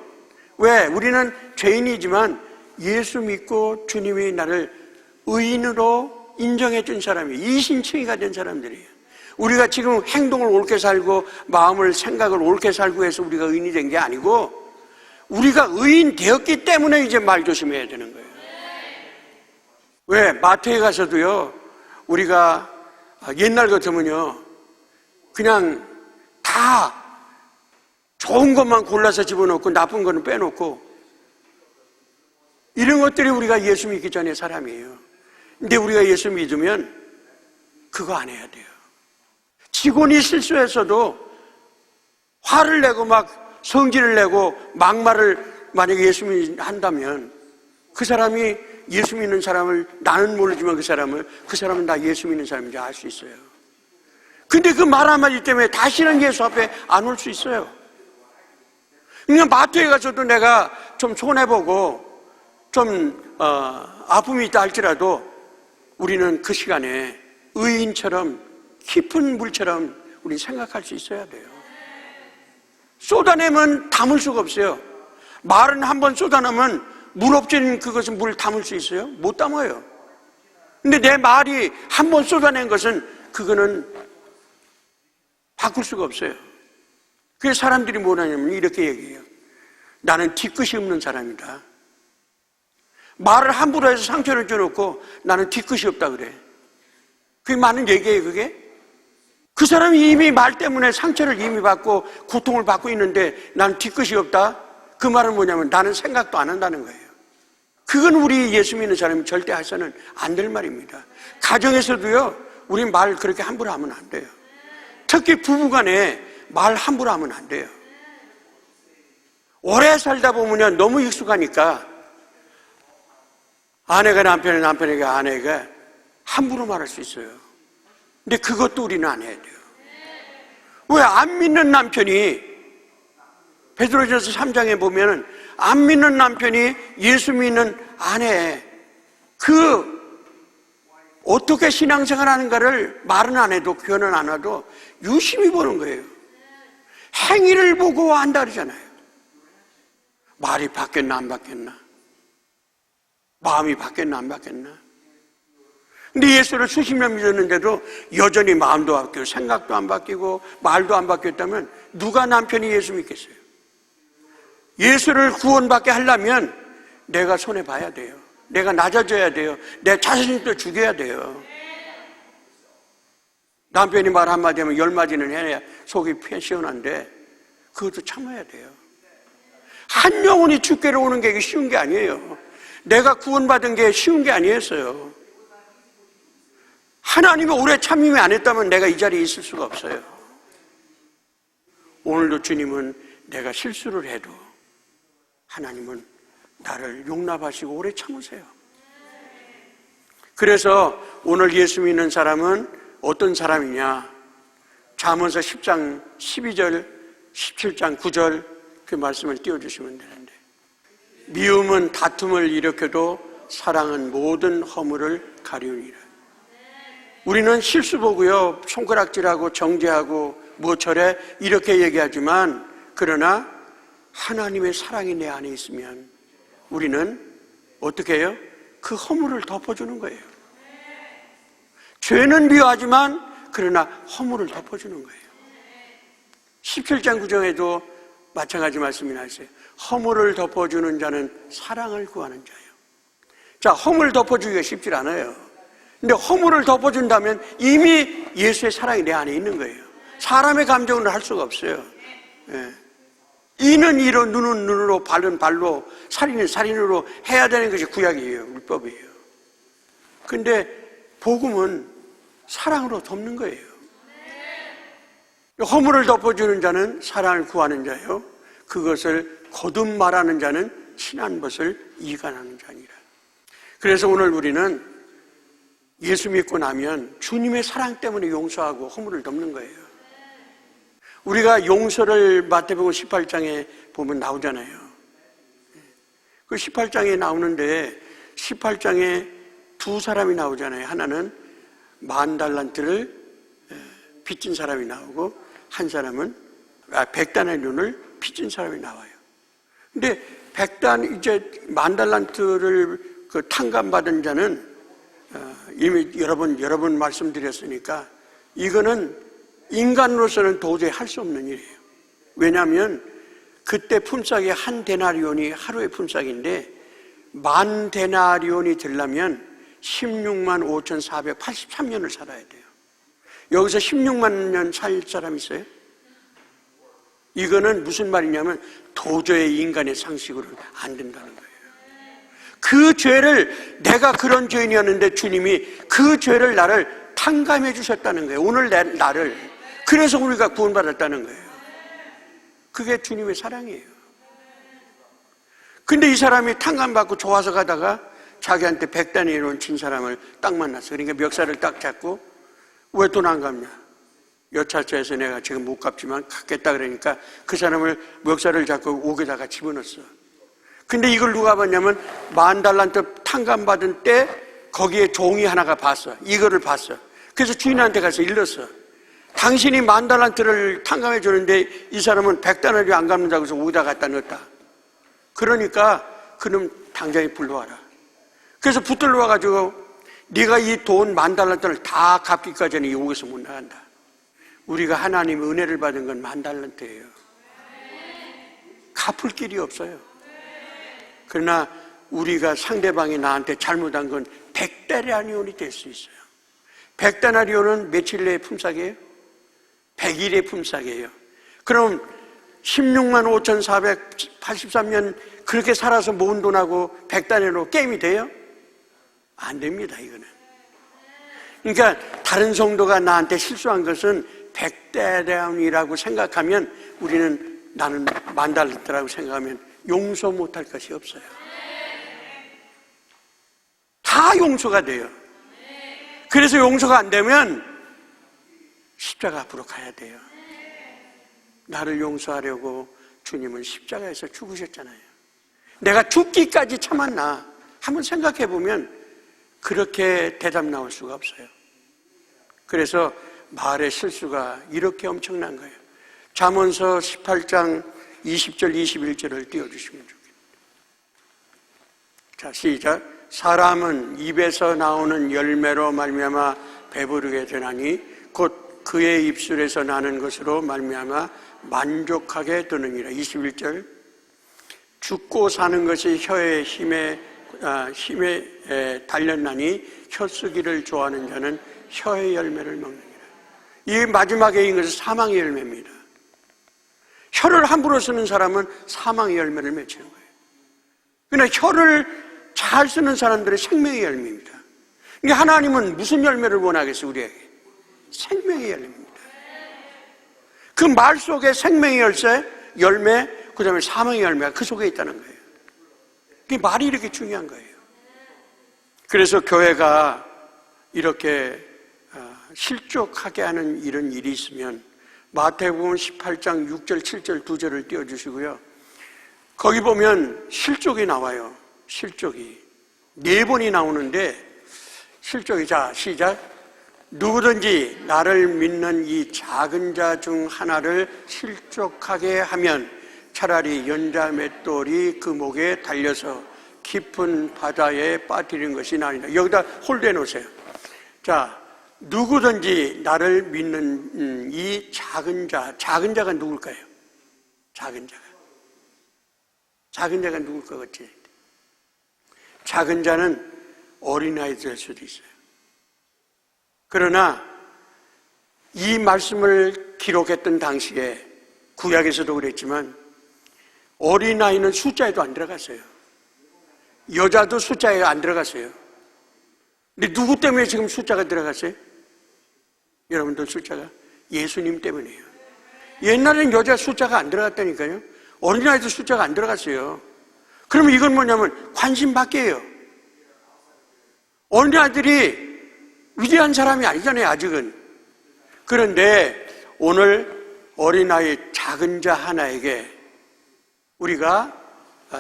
왜? 우리는 죄인이지만 예수 믿고 주님이 나를 의인으로 인정해 준 사람이 이신칭의가 된 사람들이에요. 우리가 지금 행동을 옳게 살고 마음을 생각을 옳게 살고 해서 우리가 의인이 된 게 아니고 우리가 의인 되었기 때문에 이제 말 조심해야 되는 거예요. 왜? 마트에 가서도요, 우리가 옛날 같으면요 그냥 다 좋은 것만 골라서 집어넣고 나쁜 거는 빼놓고 이런 것들이 우리가 예수 믿기 전에 사람이에요. 근데 우리가 예수 믿으면 그거 안 해야 돼요. 직원이 실수했어도 화를 내고 막 성질을 내고 막말을 만약에 예수 한다면 그 사람이 예수 믿는 사람을, 나는 모르지만 그 사람은 나 예수 믿는 사람인지 알 수 있어요. 근데 그 말 한마디 때문에 다시는 예수 앞에 안 올 수 있어요. 그러니까 마트에 가서도 내가 좀 손해보고 좀 아픔이 있다 할지라도 우리는 그 시간에 의인처럼 깊은 물처럼 우리 생각할 수 있어야 돼요. 쏟아내면 담을 수가 없어요. 말은 한번 쏟아내면 물 없진 그것은 물 담을 수 있어요? 못 담아요. 근데 내 말이 한번 쏟아낸 것은 그거는 바꿀 수가 없어요. 그래서 사람들이 뭐라냐면 이렇게 얘기해요. 나는 뒤끝이 없는 사람이다. 말을 함부로 해서 상처를 줘놓고 나는 뒤끝이 없다 그래. 그게 맞는 얘기예요, 그게? 그 사람이 이미 말 때문에 상처를 이미 받고 고통을 받고 있는데 나는 뒤끝이 없다? 그 말은 뭐냐면 나는 생각도 안 한다는 거예요. 그건 우리 예수 믿는 사람이 절대 해서는 안 될 말입니다. 가정에서도요, 우리 말 그렇게 함부로 하면 안 돼요. 특히 부부간에 말 함부로 하면 안 돼요. 오래 살다 보면 너무 익숙하니까 아내가 남편에게 아내가 함부로 말할 수 있어요. 근데 그것도 우리는 안 해야 돼요. 왜? 안 믿는 남편이, 베드로전서 3장에 보면 안 믿는 남편이 예수 믿는 아내, 어떻게 신앙생활 하는가를 말은 안 해도 표현은 안 해도 유심히 보는 거예요. 행위를 보고 안다 그러잖아요. 말이 바뀌었나 안 바뀌었나, 마음이 바뀌었나 안 바뀌었나? 근데 예수를 수십 년 믿었는데도 여전히 마음도 안 바뀌고 생각도 안 바뀌고 말도 안 바뀌었다면 누가 남편이 예수 믿겠어요? 예수를 구원받게 하려면 내가 손해봐야 돼요. 내가 낮아져야 돼요. 내 자신도 죽여야 돼요. 남편이 말 한마디 하면 10마디는 해야 속이 시원한데 그것도 참아야 돼요. 한 영혼이 주께로 오는 게 쉬운 게 아니에요. 내가 구원받은 게 쉬운 게 아니었어요. 하나님이 오래 참임이 안 했다면 내가 이 자리에 있을 수가 없어요. 오늘도 주님은 내가 실수를 해도 하나님은 나를 용납하시고 오래 참으세요. 그래서 오늘 예수 믿는 사람은 어떤 사람이냐? 잠언서 10장 12절 17장 9절 그 말씀을 띄워주시면 되는데, 미움은 다툼을 일으켜도 사랑은 모든 허물을 가리우니라. 우리는 실수 보고요 손가락질하고 정죄하고 뭐 저래 이렇게 얘기하지만, 그러나 하나님의 사랑이 내 안에 있으면 우리는 어떻게 해요? 그 허물을 덮어주는 거예요. 죄는 미워하지만 그러나 허물을 덮어주는 거예요. 17장 9절에도 마찬가지 말씀이 나있어요. 허물을 덮어주는 자는 사랑을 구하는 자예요. 자, 허물 덮어주기가 쉽지 않아요. 근데 허물을 덮어준다면 이미 예수의 사랑이 내 안에 있는 거예요. 사람의 감정은 할 수가 없어요. 예. 이는 이로, 눈은 눈으로, 발은 발로, 살인은 살인으로 해야 되는 것이 구약이에요. 율법이에요. 근데 복음은 사랑으로 덮는 거예요. 허물을 덮어주는 자는 사랑을 구하는 자요, 그것을 거듭 말하는 자는 친한 것을 이간하는 자니라. 그래서 오늘 우리는 예수 믿고 나면 주님의 사랑 때문에 용서하고 허물을 덮는 거예요. 우리가 용서를 마태복음 18장에 보면 나오잖아요. 그 18장에 나오는데 18장에 두 사람이 나오잖아요. 하나는 10,000달란트를 빚진 사람이 나오고, 한 사람은 100다나리온을 빚진 사람이 나와요. 근데 10,000달란트를 그 탕감받은 자는 이미 여러 번 말씀드렸으니까 이거는 인간으로서는 도저히 할 수 없는 일이에요. 왜냐하면 그때 품삯이 한 데나리온이 하루의 품삯인데 10,000데나리온이 되려면 165,483년을 살아야 돼요. 여기서 16만 년 살 사람 있어요? 이거는 무슨 말이냐면 도저히 인간의 상식으로는 안 된다는 거예요. 그 죄를, 내가 그런 죄인이었는데 주님이 그 죄를 나를 탕감해 주셨다는 거예요. 오늘 나를. 그래서 우리가 구원받았다는 거예요. 그게 주님의 사랑이에요. 근데 이 사람이 탕감받고 좋아서 가다가 자기한테 100다나리온 진 사람을 딱 만났어. 그러니까 멱살을 딱 잡고, 왜 돈 안 갚냐? 여차처에서 내가 지금 못 갚지만 갚겠다 그러니까 그 사람을 멱살을 잡고 옥에다가 집어넣었어. 근데 이걸 누가 봤냐면 10,000달란트 탕감받은 때 거기에 종이 하나가 봤어. 이거를 봤어. 그래서 주인한테 가서 일렀어. 당신이 10,000달란트를 탕감해 주는데 이 사람은 100다나리온 안 갚는다고 해서 옥에다 갖다 넣었다. 그러니까 그놈 당장에 불러와라. 그래서 붙들러 와가지고 네가 이 돈 10,000달란트를 다 갚기까지는 이 옥에서 못 나간다. 우리가 하나님의 은혜를 받은 건 10,000달란트예요. 갚을 길이 없어요. 그러나 우리가 상대방이 나한테 잘못한 건 100다나리온이 될 수 있어요. 100다나리온은 며칠 내의 품삯이에요? 100일의 품삯이에요. 그럼 165,483년 그렇게 살아서 모은 돈하고 100다나리온으로 게임이 돼요? 안 됩니다, 이거는. 그러니까 다른 성도가 나한테 실수한 것은 100다나리온이라고 생각하면, 우리는 나는 10,000달란트라고 생각하면 용서 못할 것이 없어요. 다 용서가 돼요. 그래서 용서가 안 되면 십자가 앞으로 가야 돼요. 나를 용서하려고 주님은 십자가에서 죽으셨잖아요. 내가 죽기까지 참았나? 한번 생각해 보면 그렇게 대답 나올 수가 없어요. 그래서 말의 실수가 이렇게 엄청난 거예요. 잠언서 18장 20절 21절을 띄워주시면 좋겠습니다. 자, 시작. 사람은 입에서 나오는 열매로 말미암아 배부르게 되나니 곧 그의 입술에서 나는 것으로 말미암아 만족하게 되느니라. 21절. 죽고 사는 것이 혀의 힘에 달렸나니 혀쓰기를 좋아하는 자는 혀의 열매를 먹느니라. 이 마지막에 있는 것은 사망의 열매입니다. 혀를 함부로 쓰는 사람은 사망의 열매를 맺히는 거예요. 그러나 혀를 잘 쓰는 사람들은 생명의 열매입니다. 그러니까 하나님은 무슨 열매를 원하겠어요, 우리에게? 생명의 열매입니다. 그 말 속에 생명의 열매, 그 다음에 사망의 열매가 그 속에 있다는 거예요. 그 말이 이렇게 중요한 거예요. 그래서 교회가 이렇게 실족하게 하는 이런 일이 있으면 마태복음 18장 6절, 7절 두 절을 띄워주시고요. 거기 보면 실족이 나와요. 실족이 4번이 나오는데 실족이, 자 시작. 누구든지 나를 믿는 이 작은 자 중 하나를 실족하게 하면 차라리 연자 맷돌이 그 목에 달려서 깊은 바다에 빠뜨리는 것이 나으리라. 여기다 홀대해 놓으세요. 자, 누구든지 나를 믿는 이 작은 자가 누굴까요? 작은 자가 누굴 것 같지? 작은 자는 어린아이 될 수도 있어요. 그러나 이 말씀을 기록했던 당시에 구약에서도 그랬지만 어린아이는 숫자에도 안 들어갔어요. 여자도 숫자에 안 들어갔어요. 근데 누구 때문에 지금 숫자가 들어갔어요? 여러분들 숫자가 예수님 때문이에요. 옛날에는 여자 숫자가 안 들어갔다니까요. 어린아이도 숫자가 안 들어갔어요. 그러면 이건 뭐냐면 관심 밖이에요. 어린아이들이 위대한 사람이 아니잖아요, 아직은. 그런데 오늘 어린아이 작은 자 하나에게 우리가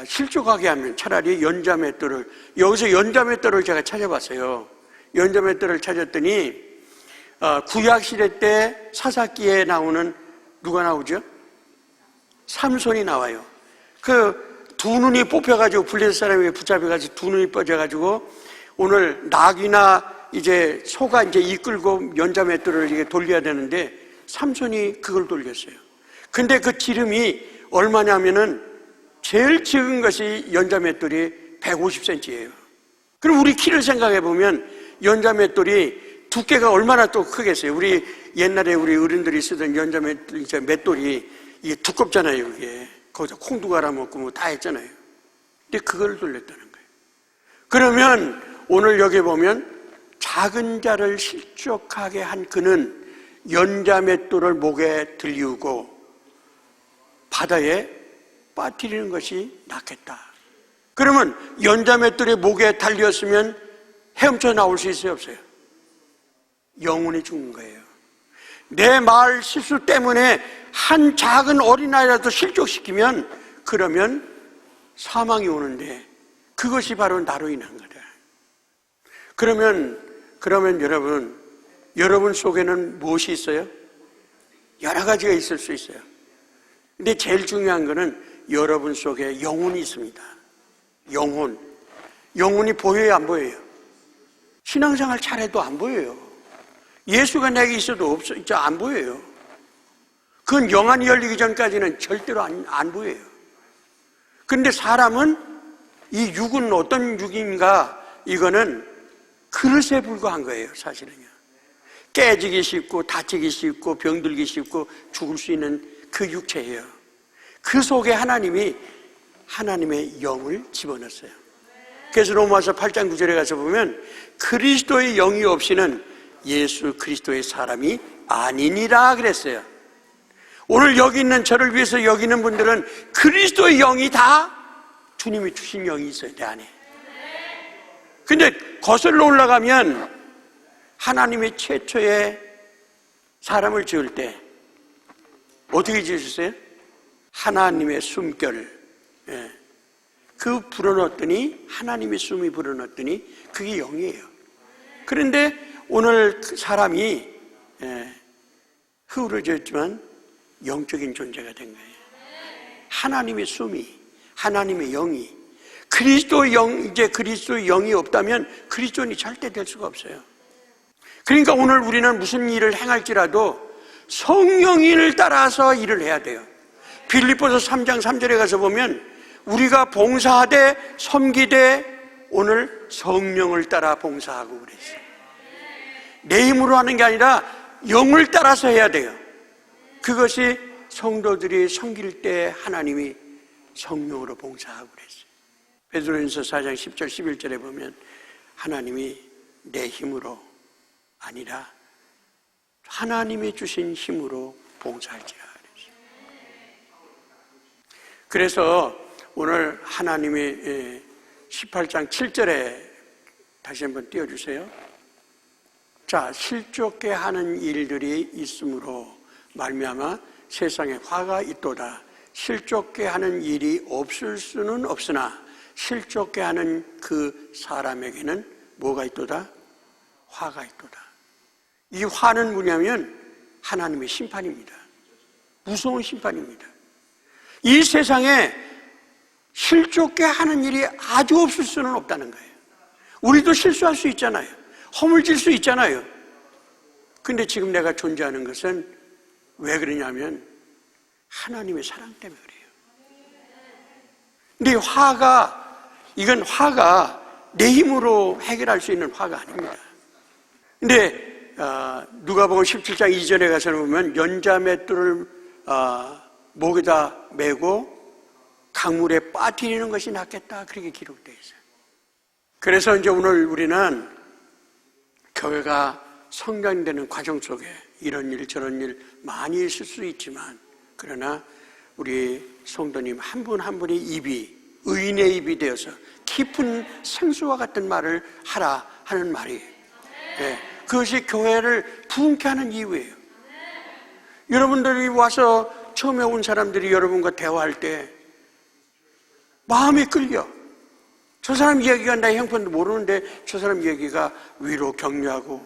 실족하게 하면 차라리 연자맷돌을, 여기서 연자맷돌을 제가 찾아봤어요. 연자맷돌을 찾았더니 구약시대 때 사사기에 나오는 누가 나오죠? 삼손이 나와요. 그 두 눈이 뽑혀가지고 블레셋 사람에게 붙잡혀가지고 두 눈이 뻗어가지고 오늘 낙이나 이제 소가 이제 이끌고 연자맷돌을 이게 돌려야 되는데 삼손이 그걸 돌렸어요. 근데 그 지름이 얼마냐면은 제일 적은 것이 연자맷돌이 150cm예요. 그럼 우리 키를 생각해 보면 연자맷돌이 두께가 얼마나 또 크겠어요. 우리 옛날에 우리 어른들이 쓰던 연자맷돌이 이게 두껍잖아요. 이게 거기서 콩도 갈아 먹고 뭐 다 했잖아요. 근데 그걸 돌렸다는 거예요. 그러면 오늘 여기 보면 작은 자를 실족하게 한 그는 연자맷돌을 목에 들이우고 바다에 빠뜨리는 것이 낫겠다. 그러면 연자맷돌이 목에 달렸으면 헤엄쳐 나올 수 있어요, 없어요? 영혼이 죽는 거예요. 내 말 실수 때문에 한 작은 어린아이라도 실족시키면 그러면 사망이 오는데 그것이 바로 나로 인한 거다. 그러면 여러분 속에는 무엇이 있어요? 여러 가지가 있을 수 있어요. 근데 제일 중요한 거는 여러분 속에 영혼이 있습니다. 영혼이 보여요, 안 보여요? 신앙생활 잘해도 안 보여요. 예수가 내게 있어도 안 보여요. 그건 영안이 열리기 전까지는 절대로 안 보여요. 그런데 사람은 이 육은 어떤 육인가, 이거는 그릇에 불과한 거예요, 사실은요. 깨지기 쉽고 다치기 쉽고 병들기 쉽고 죽을 수 있는 그 육체예요. 그 속에 하나님의 영을 집어넣었어요. 그래서 로마서 8장 9절에 가서 보면 그리스도의 영이 없이는 예수 그리스도의 사람이 아니니라 그랬어요. 오늘 여기 있는 저를 위해서 여기 있는 분들은 그리스도의 영이 다 주님이 주신 영이 있어요, 내 안에. 근데 거슬러 올라가면 하나님이 최초의 사람을 지을 때 어떻게 지으셨어요? 하나님의 숨결, 그 불어넣었더니, 하나님의 숨이 불어넣었더니 그게 영이에요. 그런데 오늘 그 사람이 흐울어졌지만 영적인 존재가 된 거예요. 하나님의 숨이, 하나님의 영이, 그리스도의 영이 없다면 그리스도인이 절대 될 수가 없어요. 그러니까 오늘 우리는 무슨 일을 행할지라도 성령인을 따라서 일을 해야 돼요. 빌립보서 3장 3절에 가서 보면 우리가 봉사하되 섬기되 오늘 성령을 따라 봉사하고 그랬어요. 내 힘으로 하는 게 아니라 영을 따라서 해야 돼요. 그것이 성도들이 섬길 때 하나님이 성령으로 봉사하고 그랬어요. 베드로전서 4장 10절 11절에 보면 하나님이 내 힘으로 아니라 하나님이 주신 힘으로 봉사할지라 그랬어요. 그래서 오늘 하나님이 18장 7절에 다시 한번 띄워주세요. 자, 실족게 하는 일들이 있으므로 말미암아 세상에 화가 있도다. 실족게 하는 일이 없을 수는 없으나 실족게 하는 그 사람에게는 뭐가 있도다? 화가 있도다. 이 화는 뭐냐면 하나님의 심판입니다. 무서운 심판입니다. 이 세상에 실족게 하는 일이 아주 없을 수는 없다는 거예요. 우리도 실수할 수 있잖아요. 허물질 수 있잖아요. 근데 지금 내가 존재하는 것은 왜 그러냐면 하나님의 사랑 때문에 그래요. 근데 이건 화가 내 힘으로 해결할 수 있는 화가 아닙니다. 근데 누가복음 17장 2절에 가서 보면 연자맷돌을 목에다 메고 강물에 빠뜨리는 것이 낫겠다, 그렇게 기록되어 있어요. 그래서 이제 오늘 우리는 교회가 성장되는 과정 속에 이런 일 저런 일 많이 있을 수 있지만, 그러나 우리 성도님 한 분 한 분의 입이 의인의 입이 되어서 깊은 생수와 같은 말을 하라 하는 말이에요. 네, 그것이 교회를 부흥케 하는 이유예요. 여러분들이 와서 처음에 온 사람들이 여러분과 대화할 때 마음이 끌려. 저 사람 얘기가 나 형편도 모르는데 저 사람 얘기가 위로 격려하고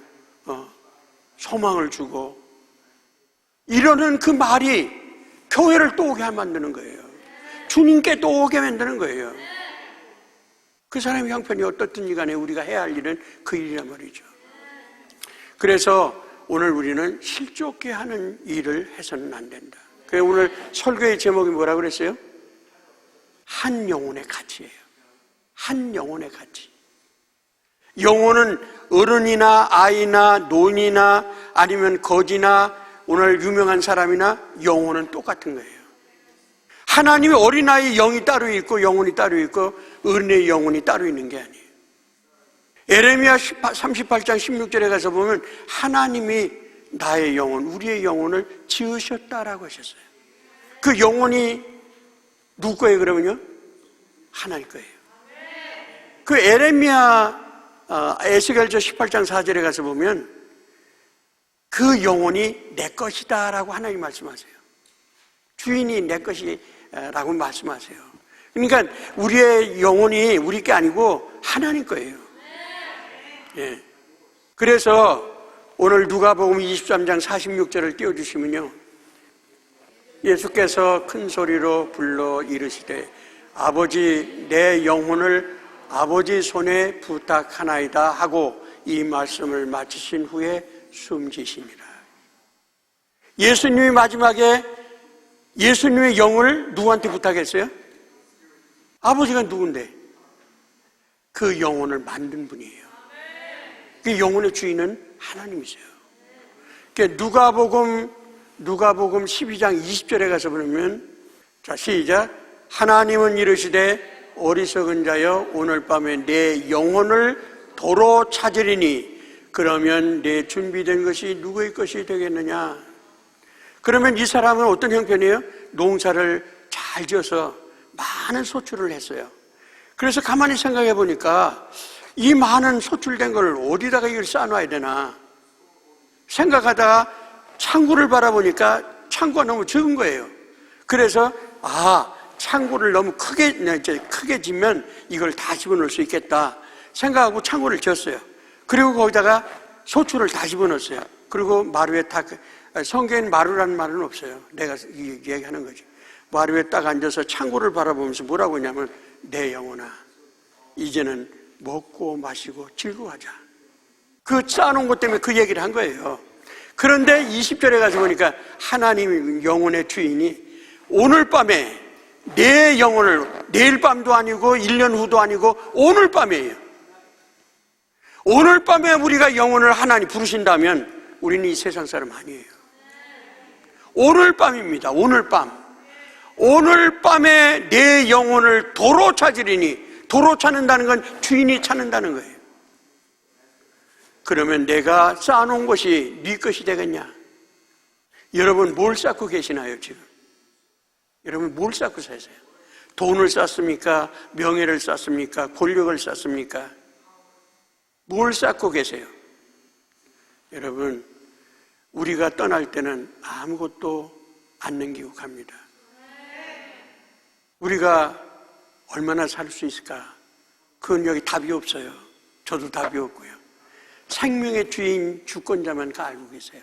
소망을 주고 이러는 그 말이 교회를 또 오게 만드는 거예요. 주님께 또 오게 만드는 거예요. 그 사람의 형편이 어떻든지 간에 우리가 해야 할 일은 그 일이란 말이죠. 그래서 오늘 우리는 실족게 하는 일을 해서는 안 된다. 그래서 오늘 설교의 제목이 뭐라고 그랬어요? 한 영혼의 가치예요. 한 영혼의 가치. 영혼은 어른이나 아이나 노인이나 아니면 거지나 오늘 유명한 사람이나 영혼은 똑같은 거예요. 하나님의 어린아이 영이 따로 있고 영혼이 따로 있고 어린의 영혼이 따로 있는 게 아니에요. 에레미야 38장 16절에 가서 보면 하나님이 나의 영혼, 우리의 영혼을 지으셨다라고 하셨어요. 그 영혼이 누구 거예요 그러면요? 하나님 거예요. 그 에스겔서 18장 4절에 가서 보면 그 영혼이 내 것이다 라고 하나님 말씀하세요. 주인이 내 것이라고 말씀하세요. 그러니까 우리의 영혼이 우리 게 아니고 하나님 거예요. 예. 그래서 오늘 누가복음 23장 46절을 띄워주시면요, 예수께서 큰 소리로 불러 이르시되 아버지 내 영혼을 아버지 손에 부탁하나이다 하고 이 말씀을 마치신 후에 숨지시니라. 예수님이 마지막에 예수님의 영을 누구한테 부탁했어요? 아버지가 누군데? 그 영혼을 만든 분이에요. 그 영혼의 주인은 하나님이세요. 누가복음 12장 20절에 가서 보면, 자 시작. 하나님은 이르시되 어리석은 자여 오늘 밤에 내 영혼을 도로 찾으리니 그러면 내 준비된 것이 누구의 것이 되겠느냐. 그러면 이 사람은 어떤 형편이에요? 농사를 잘 지어서 많은 소출을 했어요. 그래서 가만히 생각해 보니까 이 많은 소출된 걸 어디다가 이걸 쌓아놔야 되나 생각하다가 창고를 바라보니까 창고가 너무 적은 거예요. 그래서 창고를 너무 크게 지면 이걸 다 집어넣을 수 있겠다 생각하고 창고를 지었어요. 그리고 거기다가 소출을 다 집어넣었어요. 그리고 마루에 성경엔 마루라는 말은 없어요. 내가 얘기하는 거죠. 마루에 딱 앉아서 창고를 바라보면서 뭐라고 하냐면 내 영혼아 이제는 먹고 마시고 즐거워하자. 그 쌓아놓은 것 때문에 그 얘기를 한 거예요. 그런데 20절에 가서 보니까 하나님 영혼의 주인이 오늘 밤에 내 영혼을, 내일 밤도 아니고 1년 후도 아니고 오늘 밤이에요. 오늘 밤에 우리가 영혼을 하나님 부르신다면 우리는 이 세상 사람 아니에요. 오늘 밤입니다. 오늘 밤. 오늘 밤에 내 영혼을 도로 찾으리니, 도로 찾는다는 건 주인이 찾는다는 거예요. 그러면 내가 쌓아놓은 것이 네 것이 되겠냐? 여러분 뭘 쌓고 계시나요 지금? 여러분 뭘 쌓고 사세요? 돈을 쌓습니까? 명예를 쌓습니까? 권력을 쌓습니까? 뭘 쌓고 계세요? 여러분 우리가 떠날 때는 아무것도 안 남기고 갑니다. 우리가 얼마나 살 수 있을까? 그건 여기 답이 없어요. 저도 답이 없고요. 생명의 주인 주권자만 다 알고 계세요.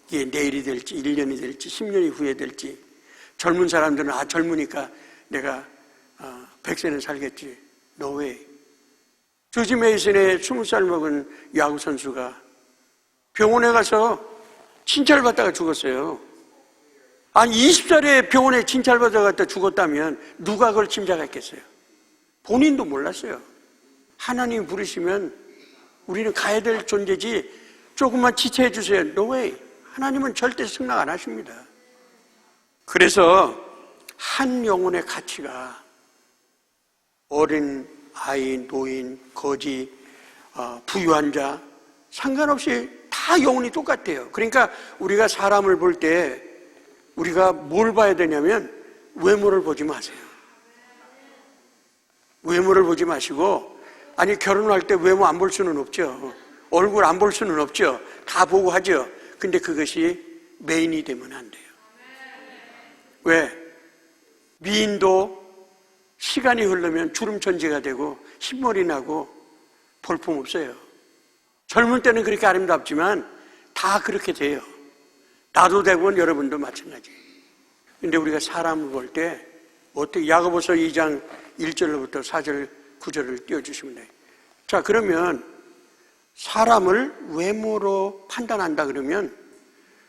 이게 내일이 될지 1년이 될지 10년이 후에 될지. 젊은 사람들은 젊으니까 내가 100세는 살겠지. No way. 조지 메이슨의 20살 먹은 야구 선수가 병원에 가서 진찰받다가 죽었어요. 아니 20살에 병원에 진찰받아갔다 죽었다면 누가 그걸 짐작했겠어요? 본인도 몰랐어요. 하나님 부르시면 우리는 가야 될 존재지, 조금만 지체해 주세요. No way. 하나님은 절대 승낙 안 하십니다. 그래서 한 영혼의 가치가 어린 아이, 노인, 거지, 부유한 자 상관없이 다 영혼이 똑같아요. 그러니까 우리가 사람을 볼 때 우리가 뭘 봐야 되냐면 외모를 보지 마세요. 외모를 보지 마시고, 아니 결혼할 때 외모 안 볼 수는 없죠. 얼굴 안 볼 수는 없죠. 다 보고 하죠. 근데 그것이 메인이 되면 안 돼요. 왜? 미인도 시간이 흐르면 주름천지가 되고 흰머리 나고 볼품 없어요. 젊은 때는 그렇게 아름답지만 다 그렇게 돼요. 나도 되고 여러분도 마찬가지. 근데 우리가 사람을 볼 때 어떻게, 야고보서 2장 1절로부터 4절 9절을 띄워주시면 돼요. 자, 그러면 사람을 외모로 판단한다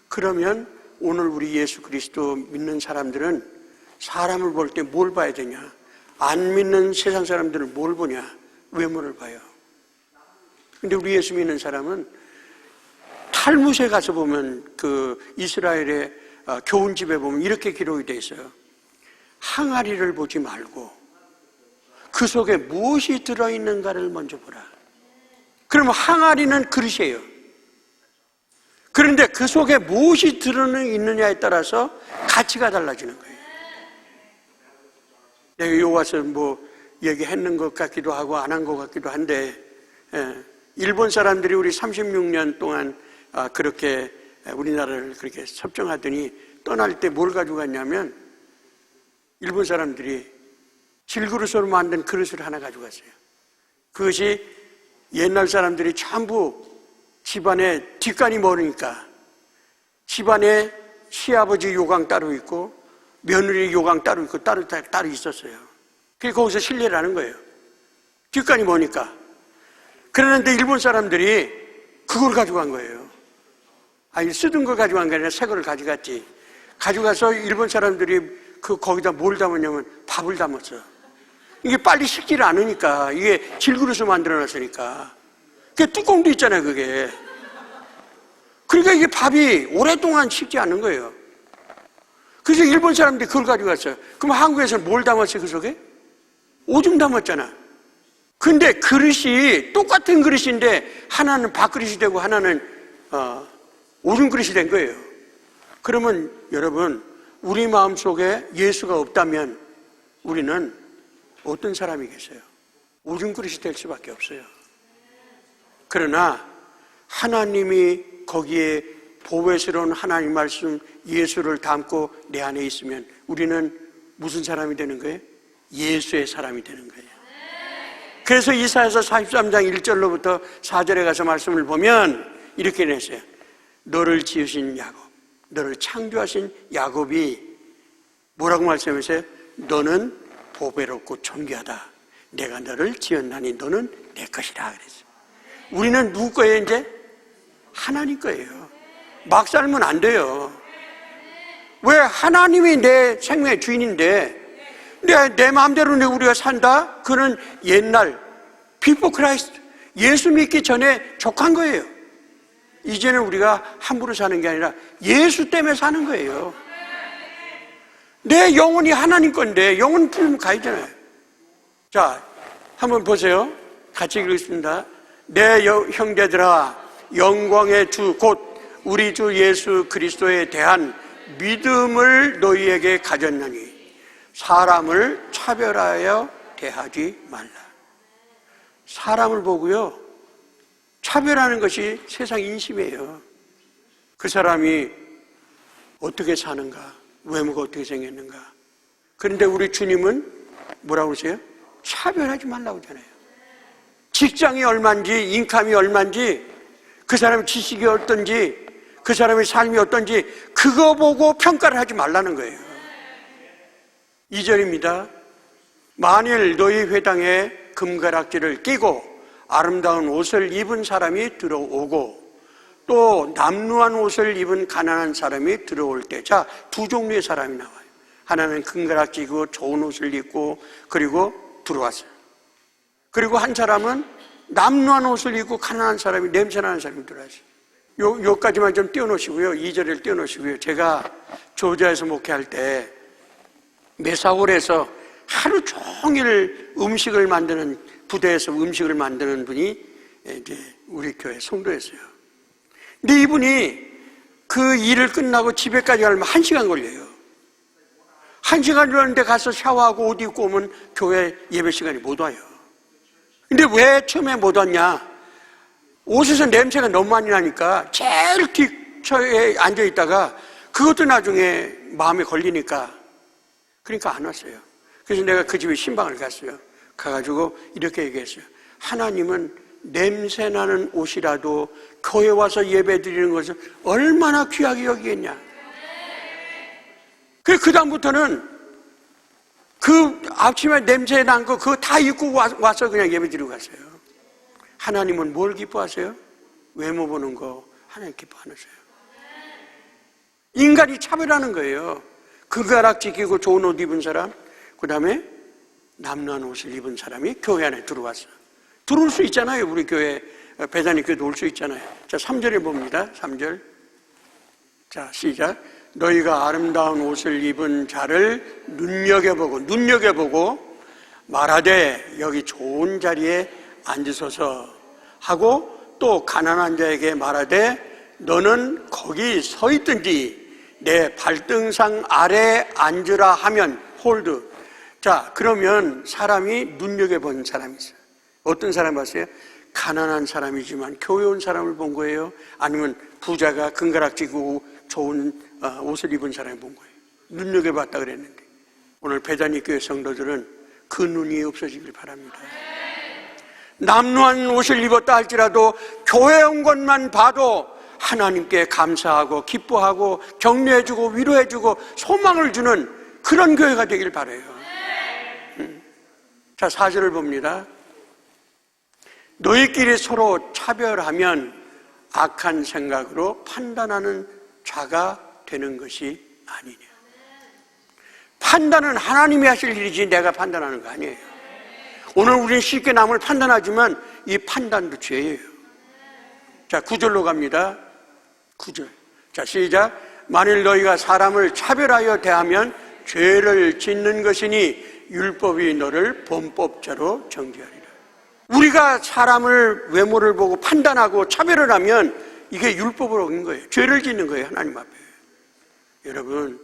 그러면 오늘 우리 예수 그리스도 믿는 사람들은 사람을 볼 때 뭘 봐야 되냐? 안 믿는 세상 사람들은 뭘 보냐? 외모를 봐요. 근데 우리 예수 믿는 사람은 탈무드에 가서 보면 그 이스라엘의 교훈집에 보면 이렇게 기록이 되어 있어요. 항아리를 보지 말고 그 속에 무엇이 들어있는가를 먼저 보라. 그러면 항아리는 그릇이에요. 그런데 그 속에 무엇이 들어있느냐에 따라서 가치가 달라지는 거예요. 내가 여기 와서 얘기했는 것 같기도 하고 안 한 것 같기도 한데, 일본 사람들이 우리 36년 동안 그렇게 우리나라를 그렇게 섭정하더니 떠날 때 뭘 가지고 갔냐면 일본 사람들이 질그릇으로 만든 그릇을 하나 가지고 갔어요. 그것이 옛날 사람들이 전부 집안에 뒷간이 멀으니까 집안에 시아버지 요강 따로 있고 며느리 요강 따로 있고 따로 있었어요. 그래서 거기서 실례를 하는 거예요. 뒷간이 머니까. 그러는데 일본 사람들이 그걸 가져간 거예요. 아니, 쓰던 걸 가져간 게 아니라 새 거를 가져갔지. 가져가서 일본 사람들이 거기다 뭘 담았냐면 밥을 담았어. 이게 빨리 식지를 않으니까, 이게 질그릇을 만들어 놨으니까. 그 뚜껑도 있잖아요, 그게. 그러니까 이게 밥이 오랫동안 식지 않는 거예요. 그래서 일본 사람들이 그걸 가져갔어요. 그럼 한국에서는 뭘 담았어요, 그 속에? 오줌 담았잖아. 근데 그릇이 똑같은 그릇인데 하나는 밥그릇이 되고 하나는 오줌 그릇이 된 거예요. 그러면 여러분, 우리 마음속에 예수가 없다면 우리는 어떤 사람이겠어요? 오줌 그릇이 될 수밖에 없어요. 그러나 하나님이 거기에 보배스러운 하나님 말씀 예수를 담고 내 안에 있으면 우리는 무슨 사람이 되는 거예요? 예수의 사람이 되는 거예요. 그래서 이사야서 43장 1절로부터 4절에 가서 말씀을 보면 이렇게 냈어요. 너를 지으신 야곱, 너를 창조하신 야곱이 뭐라고 말씀하세요? 너는 보배롭고 존귀하다. 내가 너를 지었나니 너는 내 것이라 그랬어요. 우리는 누구 거예요 이제? 하나님 거예요. 막 살면 안 돼요. 왜? 하나님이 내 생명의 주인인데 내 마음대로 우리가 산다? 그는 옛날 before Christ, 예수 믿기 전에 족한 거예요. 이제는 우리가 함부로 사는 게 아니라 예수 때문에 사는 거예요. 내 영혼이 하나님 건데 영혼 풀면 가야잖아요. 자, 한번 보세요. 같이 읽겠습니다. 내 형제들아, 영광의 주 곧 우리 주 예수 그리스도에 대한 믿음을 너희에게 가졌나니 사람을 차별하여 대하지 말라. 사람을 보고요, 차별하는 것이 세상 인심이에요. 그 사람이 어떻게 사는가, 외모가 어떻게 생겼는가. 그런데 우리 주님은 뭐라고 그러세요? 차별하지 말라고 하잖아요. 직장이 얼마인지, 인감이 얼마인지, 그 사람의 지식이 어떤지, 그 사람의 삶이 어떤지 그거 보고 평가를 하지 말라는 거예요. 2절입니다. 만일 너희 회당에 금가락지를 끼고 아름다운 옷을 입은 사람이 들어오고 또 남루한 옷을 입은 가난한 사람이 들어올 때, 자, 두 종류의 사람이 나와요. 하나는 금가락지 입고 좋은 옷을 입고 그리고 들어왔어요. 그리고 한 사람은 남루한 옷을 입고 가난한 사람이, 냄새나는 사람이 들어왔어요. 요까지만 좀 띄워놓으시고요. 2절을 띄워놓으시고요. 제가 조지아에서 목회할 때 메사홀에서 하루 종일 음식을 만드는, 부대에서 음식을 만드는 분이 이제 우리 교회 성도였어요. 근데 이분이 그 일을 끝나고 집에까지 가려면 1시간 걸려요. 1시간 걸리는데 가서 샤워하고 옷 입고 오면 교회 예배 시간이 못 와요. 근데 왜 처음에 못 왔냐? 옷에서 냄새가 너무 많이 나니까 제일 뒷처에 앉아있다가 그것도 나중에 마음에 걸리니까 그러니까 안 왔어요. 그래서 내가 그 집에 신방을 갔어요. 가가지고 이렇게 얘기했어요. 하나님은 냄새나는 옷이라도 교회 와서 예배 드리는 것을 얼마나 귀하게 여기겠냐. 그 다음부터는 그 아침에 냄새 난 거 그거 다 입고 와서 그냥 예배 드리고 갔어요. 하나님은 뭘 기뻐하세요? 외모 보는 거 하나님 기뻐하세요. 인간이 차별하는 거예요. 금가락지 끼고 좋은 옷 입은 사람, 그 다음에 남루한 옷을 입은 사람이 교회 안에 들어왔어요. 들어올 수 있잖아요. 우리 교회, 배단위 교회도 올 수 있잖아요. 자, 3절에 봅니다. 3절. 자, 시작. 너희가 아름다운 옷을 입은 자를 눈여겨보고 말하되 여기 좋은 자리에 앉으소서 하고 또 가난한 자에게 말하되 너는 거기 서 있든지 내 발등상 아래 앉으라 하면 홀드. 자, 그러면 사람이 눈여겨본 사람이 있어요. 어떤 사람 봤어요? 가난한 사람이지만 교회 온 사람을 본 거예요? 아니면 부자가 금가락지고 좋은 옷을 입은 사람을 본 거예요? 눈여겨봤다 그랬는데 오늘 배단위 교회 성도들은 그 눈이 없어지길 바랍니다. 남루한 옷을 입었다 할지라도 교회 온 것만 봐도 하나님께 감사하고 기뻐하고 격려해주고 위로해주고 소망을 주는 그런 교회가 되길 바라요. 자, 4절을 봅니다. 너희끼리 서로 차별하면 악한 생각으로 판단하는 자가 되는 것이 아니냐. 판단은 하나님이 하실 일이지 내가 판단하는 거 아니에요. 오늘 우리는 쉽게 남을 판단하지만 이 판단도 죄예요. 자, 9절로 갑니다. 9절. 자, 시작. 만일 너희가 사람을 차별하여 대하면 죄를 짓는 것이니 율법이 너를 범법자로 정죄하리라. 우리가 사람을 외모를 보고 판단하고 차별을 하면 이게 율법을 어긴 거예요. 죄를 짓는 거예요. 하나님 앞에. 여러분,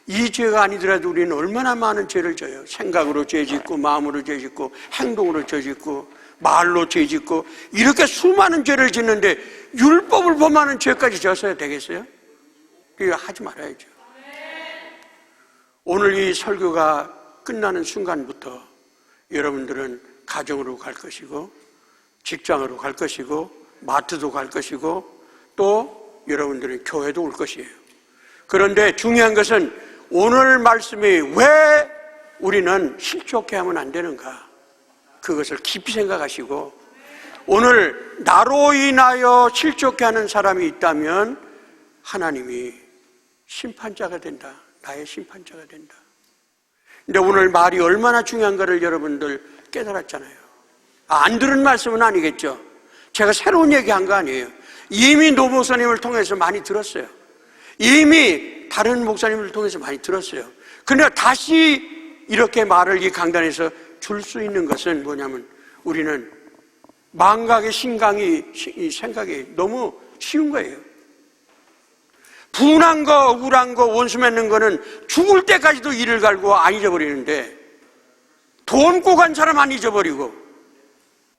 이 죄가 아니더라도 우리는 얼마나 많은 죄를 져요. 생각으로 죄 짓고 마음으로 죄 짓고 행동으로 죄 짓고 말로 죄 짓고 이렇게 수많은 죄를 짓는데 율법을 범하는 죄까지 져서야 되겠어요? 이거 하지 말아야죠. 오늘 이 설교가 끝나는 순간부터 여러분들은 가정으로 갈 것이고 직장으로 갈 것이고 마트도 갈 것이고 또 여러분들은 교회도 올 것이에요. 그런데 중요한 것은 오늘 말씀이 왜 우리는 실족해 하면 안 되는가? 그것을 깊이 생각하시고 오늘 나로 인하여 실족해 하는 사람이 있다면 하나님이 심판자가 된다. 나의 심판자가 된다. 근데 오늘 말이 얼마나 중요한가를 여러분들 깨달았잖아요. 안 들은 말씀은 아니겠죠. 제가 새로운 얘기한 거 아니에요. 이미 노 목사님을 통해서 많이 들었어요. 이미 다른 목사님을 통해서 많이 들었어요. 그러나 다시 이렇게 말을 이 강단에서 줄 수 있는 것은 뭐냐면 우리는 망각의 신강이 이 생각이 너무 쉬운 거예요. 분한 거, 억울한 거, 원수 맺는 거는 죽을 때까지도 이를 갈고 안 잊어버리는데 돈 꼬간 사람 안 잊어버리고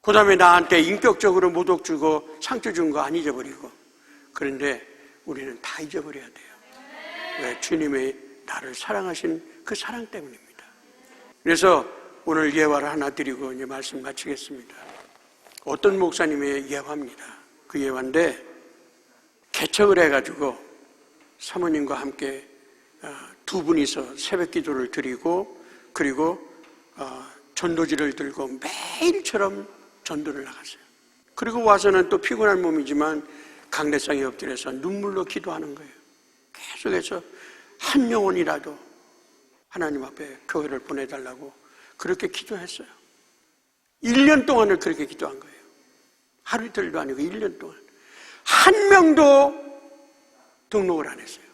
그 다음에 나한테 인격적으로 모독 주고 상처 준 거 안 잊어버리고 그런데 우리는 다 잊어버려야 돼요. 왜? 주님의 나를 사랑하신 그 사랑 때문입니다. 그래서 오늘 예화를 하나 드리고 이제 말씀 마치겠습니다. 어떤 목사님의 예화입니다. 그 예화인데 개척을 해가지고 사모님과 함께 두 분이서 새벽 기도를 드리고 그리고 전도지를 들고 매일처럼 전도를 나갔어요. 그리고 와서는 또 피곤한 몸이지만 강대상에 엎드려서 눈물로 기도하는 거예요. 계속해서 한 영혼이라도 하나님 앞에 교회를 보내달라고 그렇게 기도했어요. 1년 동안을 그렇게 기도한 거예요. 하루 이틀도 아니고 1년 동안. 한 명도 등록을 안 했어요.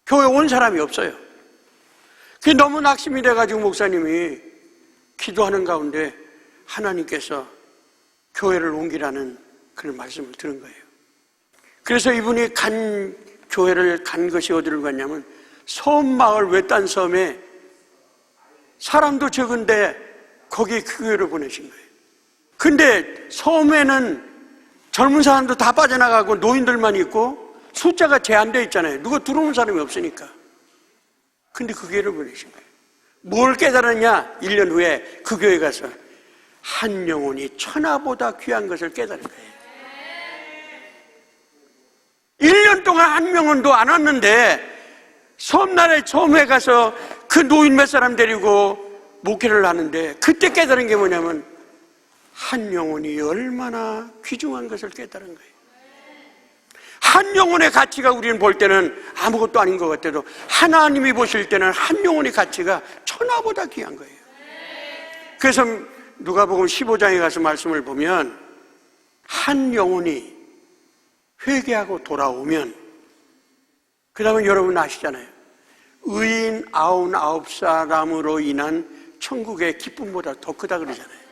교회 온 사람이 없어요. 그게 너무 낙심이 돼가지고 목사님이 기도하는 가운데 하나님께서 교회를 옮기라는 그런 말씀을 들은 거예요. 그래서 이분이 교회를 간 것이 어디를 갔냐면 섬마을 외딴 섬에 사람도 적은데 거기에 교회를 보내신 거예요. 근데 섬에는 젊은 사람도 다 빠져나가고 노인들만 있고 숫자가 제한되어 있잖아요. 누가 들어오는 사람이 없으니까. 근데 그 교회를 보내신 거예요. 뭘 깨달았냐? 1년 후에 그 교회 가서 한 영혼이 천하보다 귀한 것을 깨달은 거예요. 1년 동안 한 명도 안 왔는데 섬나라에 처음에 가서 그 노인 몇 사람 데리고 목회를 하는데 그때 깨달은 게 뭐냐면 한 영혼이 얼마나 귀중한 것을 깨달은 거예요. 한 영혼의 가치가 우리는 볼 때는 아무것도 아닌 것 같아도 하나님이 보실 때는 한 영혼의 가치가 천하보다 귀한 거예요. 그래서 누가복음 15장에 가서 말씀을 보면 한 영혼이 회개하고 돌아오면 그 다음에 여러분 아시잖아요. 의인 99사람으로 인한 천국의 기쁨보다 더 크다 그러잖아요.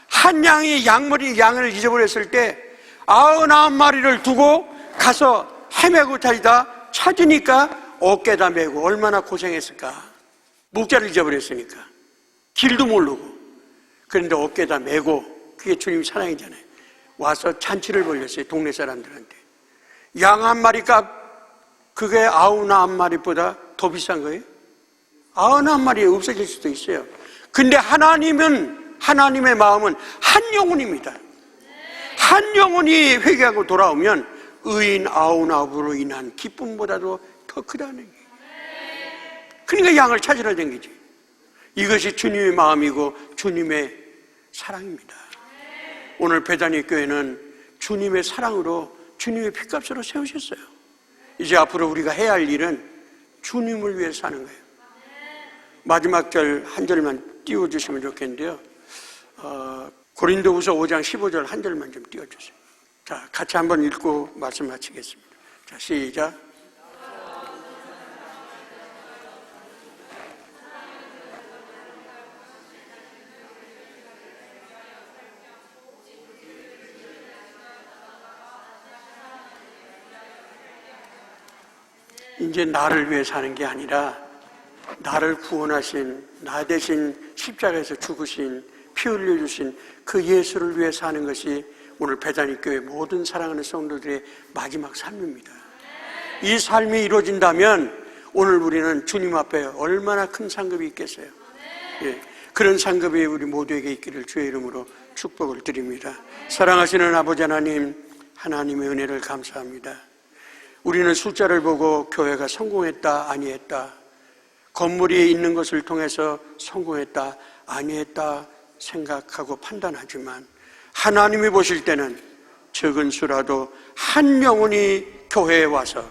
한 양이 양을 잊어버렸을 때 99마리를 두고 가서 헤매고 다니다 찾으니까 어깨다 메고 얼마나 고생했을까. 목자를 잊어버렸으니까 길도 모르고. 그런데 어깨다 메고 그게 주님 사랑이잖아요. 와서 잔치를 벌렸어요. 동네 사람들한테. 양 한 마리 값 그게 99마리보다 더 비싼 거예요. 99마리에 없어질 수도 있어요. 근데 하나님의 마음은 한 영혼입니다. 한 영혼이 회개하고 돌아오면 의인 99으로 인한 기쁨보다도 더 크다는 얘기예요. 그러니까 양을 찾으러 댕기지. 이것이 주님의 마음이고 주님의 사랑입니다. 오늘 베다니 교회는 주님의 사랑으로 주님의 피값으로 세우셨어요. 이제 앞으로 우리가 해야 할 일은 주님을 위해서 사는 거예요. 마지막 절 한 절만 띄워주시면 좋겠는데요. 고린도후서 5장 15절 한 절만 좀 띄워주세요. 자, 같이 한번 읽고 말씀 마치겠습니다. 자, 시작. 이제 나를 위해 사는 게 아니라 나를 구원하신, 나 대신 십자가에서 죽으신, 피 흘려주신 그 예수를 위해 사는 것이 오늘 베다니 교회 모든 사랑하는 성도들의 마지막 삶입니다. 이 삶이 이루어진다면 오늘 우리는 주님 앞에 얼마나 큰 상급이 있겠어요. 예, 그런 상급이 우리 모두에게 있기를 주의 이름으로 축복을 드립니다. 사랑하시는 아버지 하나님, 하나님의 은혜를 감사합니다. 우리는 숫자를 보고 교회가 성공했다, 아니했다, 건물이 있는 것을 통해서 성공했다, 아니했다 생각하고 판단하지만 하나님이 보실 때는 적은 수라도 한 영혼이 교회에 와서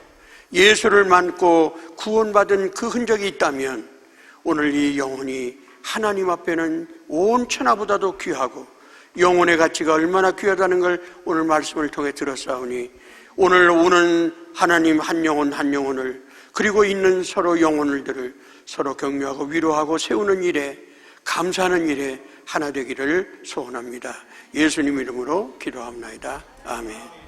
예수를 만고 구원받은 그 흔적이 있다면 오늘 이 영혼이 하나님 앞에는 온 천하보다도 귀하고 영혼의 가치가 얼마나 귀하다는 걸 오늘 말씀을 통해 들었사오니 오늘 오는 하나님 한 영혼 한 영혼을 그리고 있는 서로 영혼들을 서로 격려하고 위로하고 세우는 일에 감사하는 일에 하나 되기를 소원합니다. 예수님 이름으로 기도합나이다. 아멘.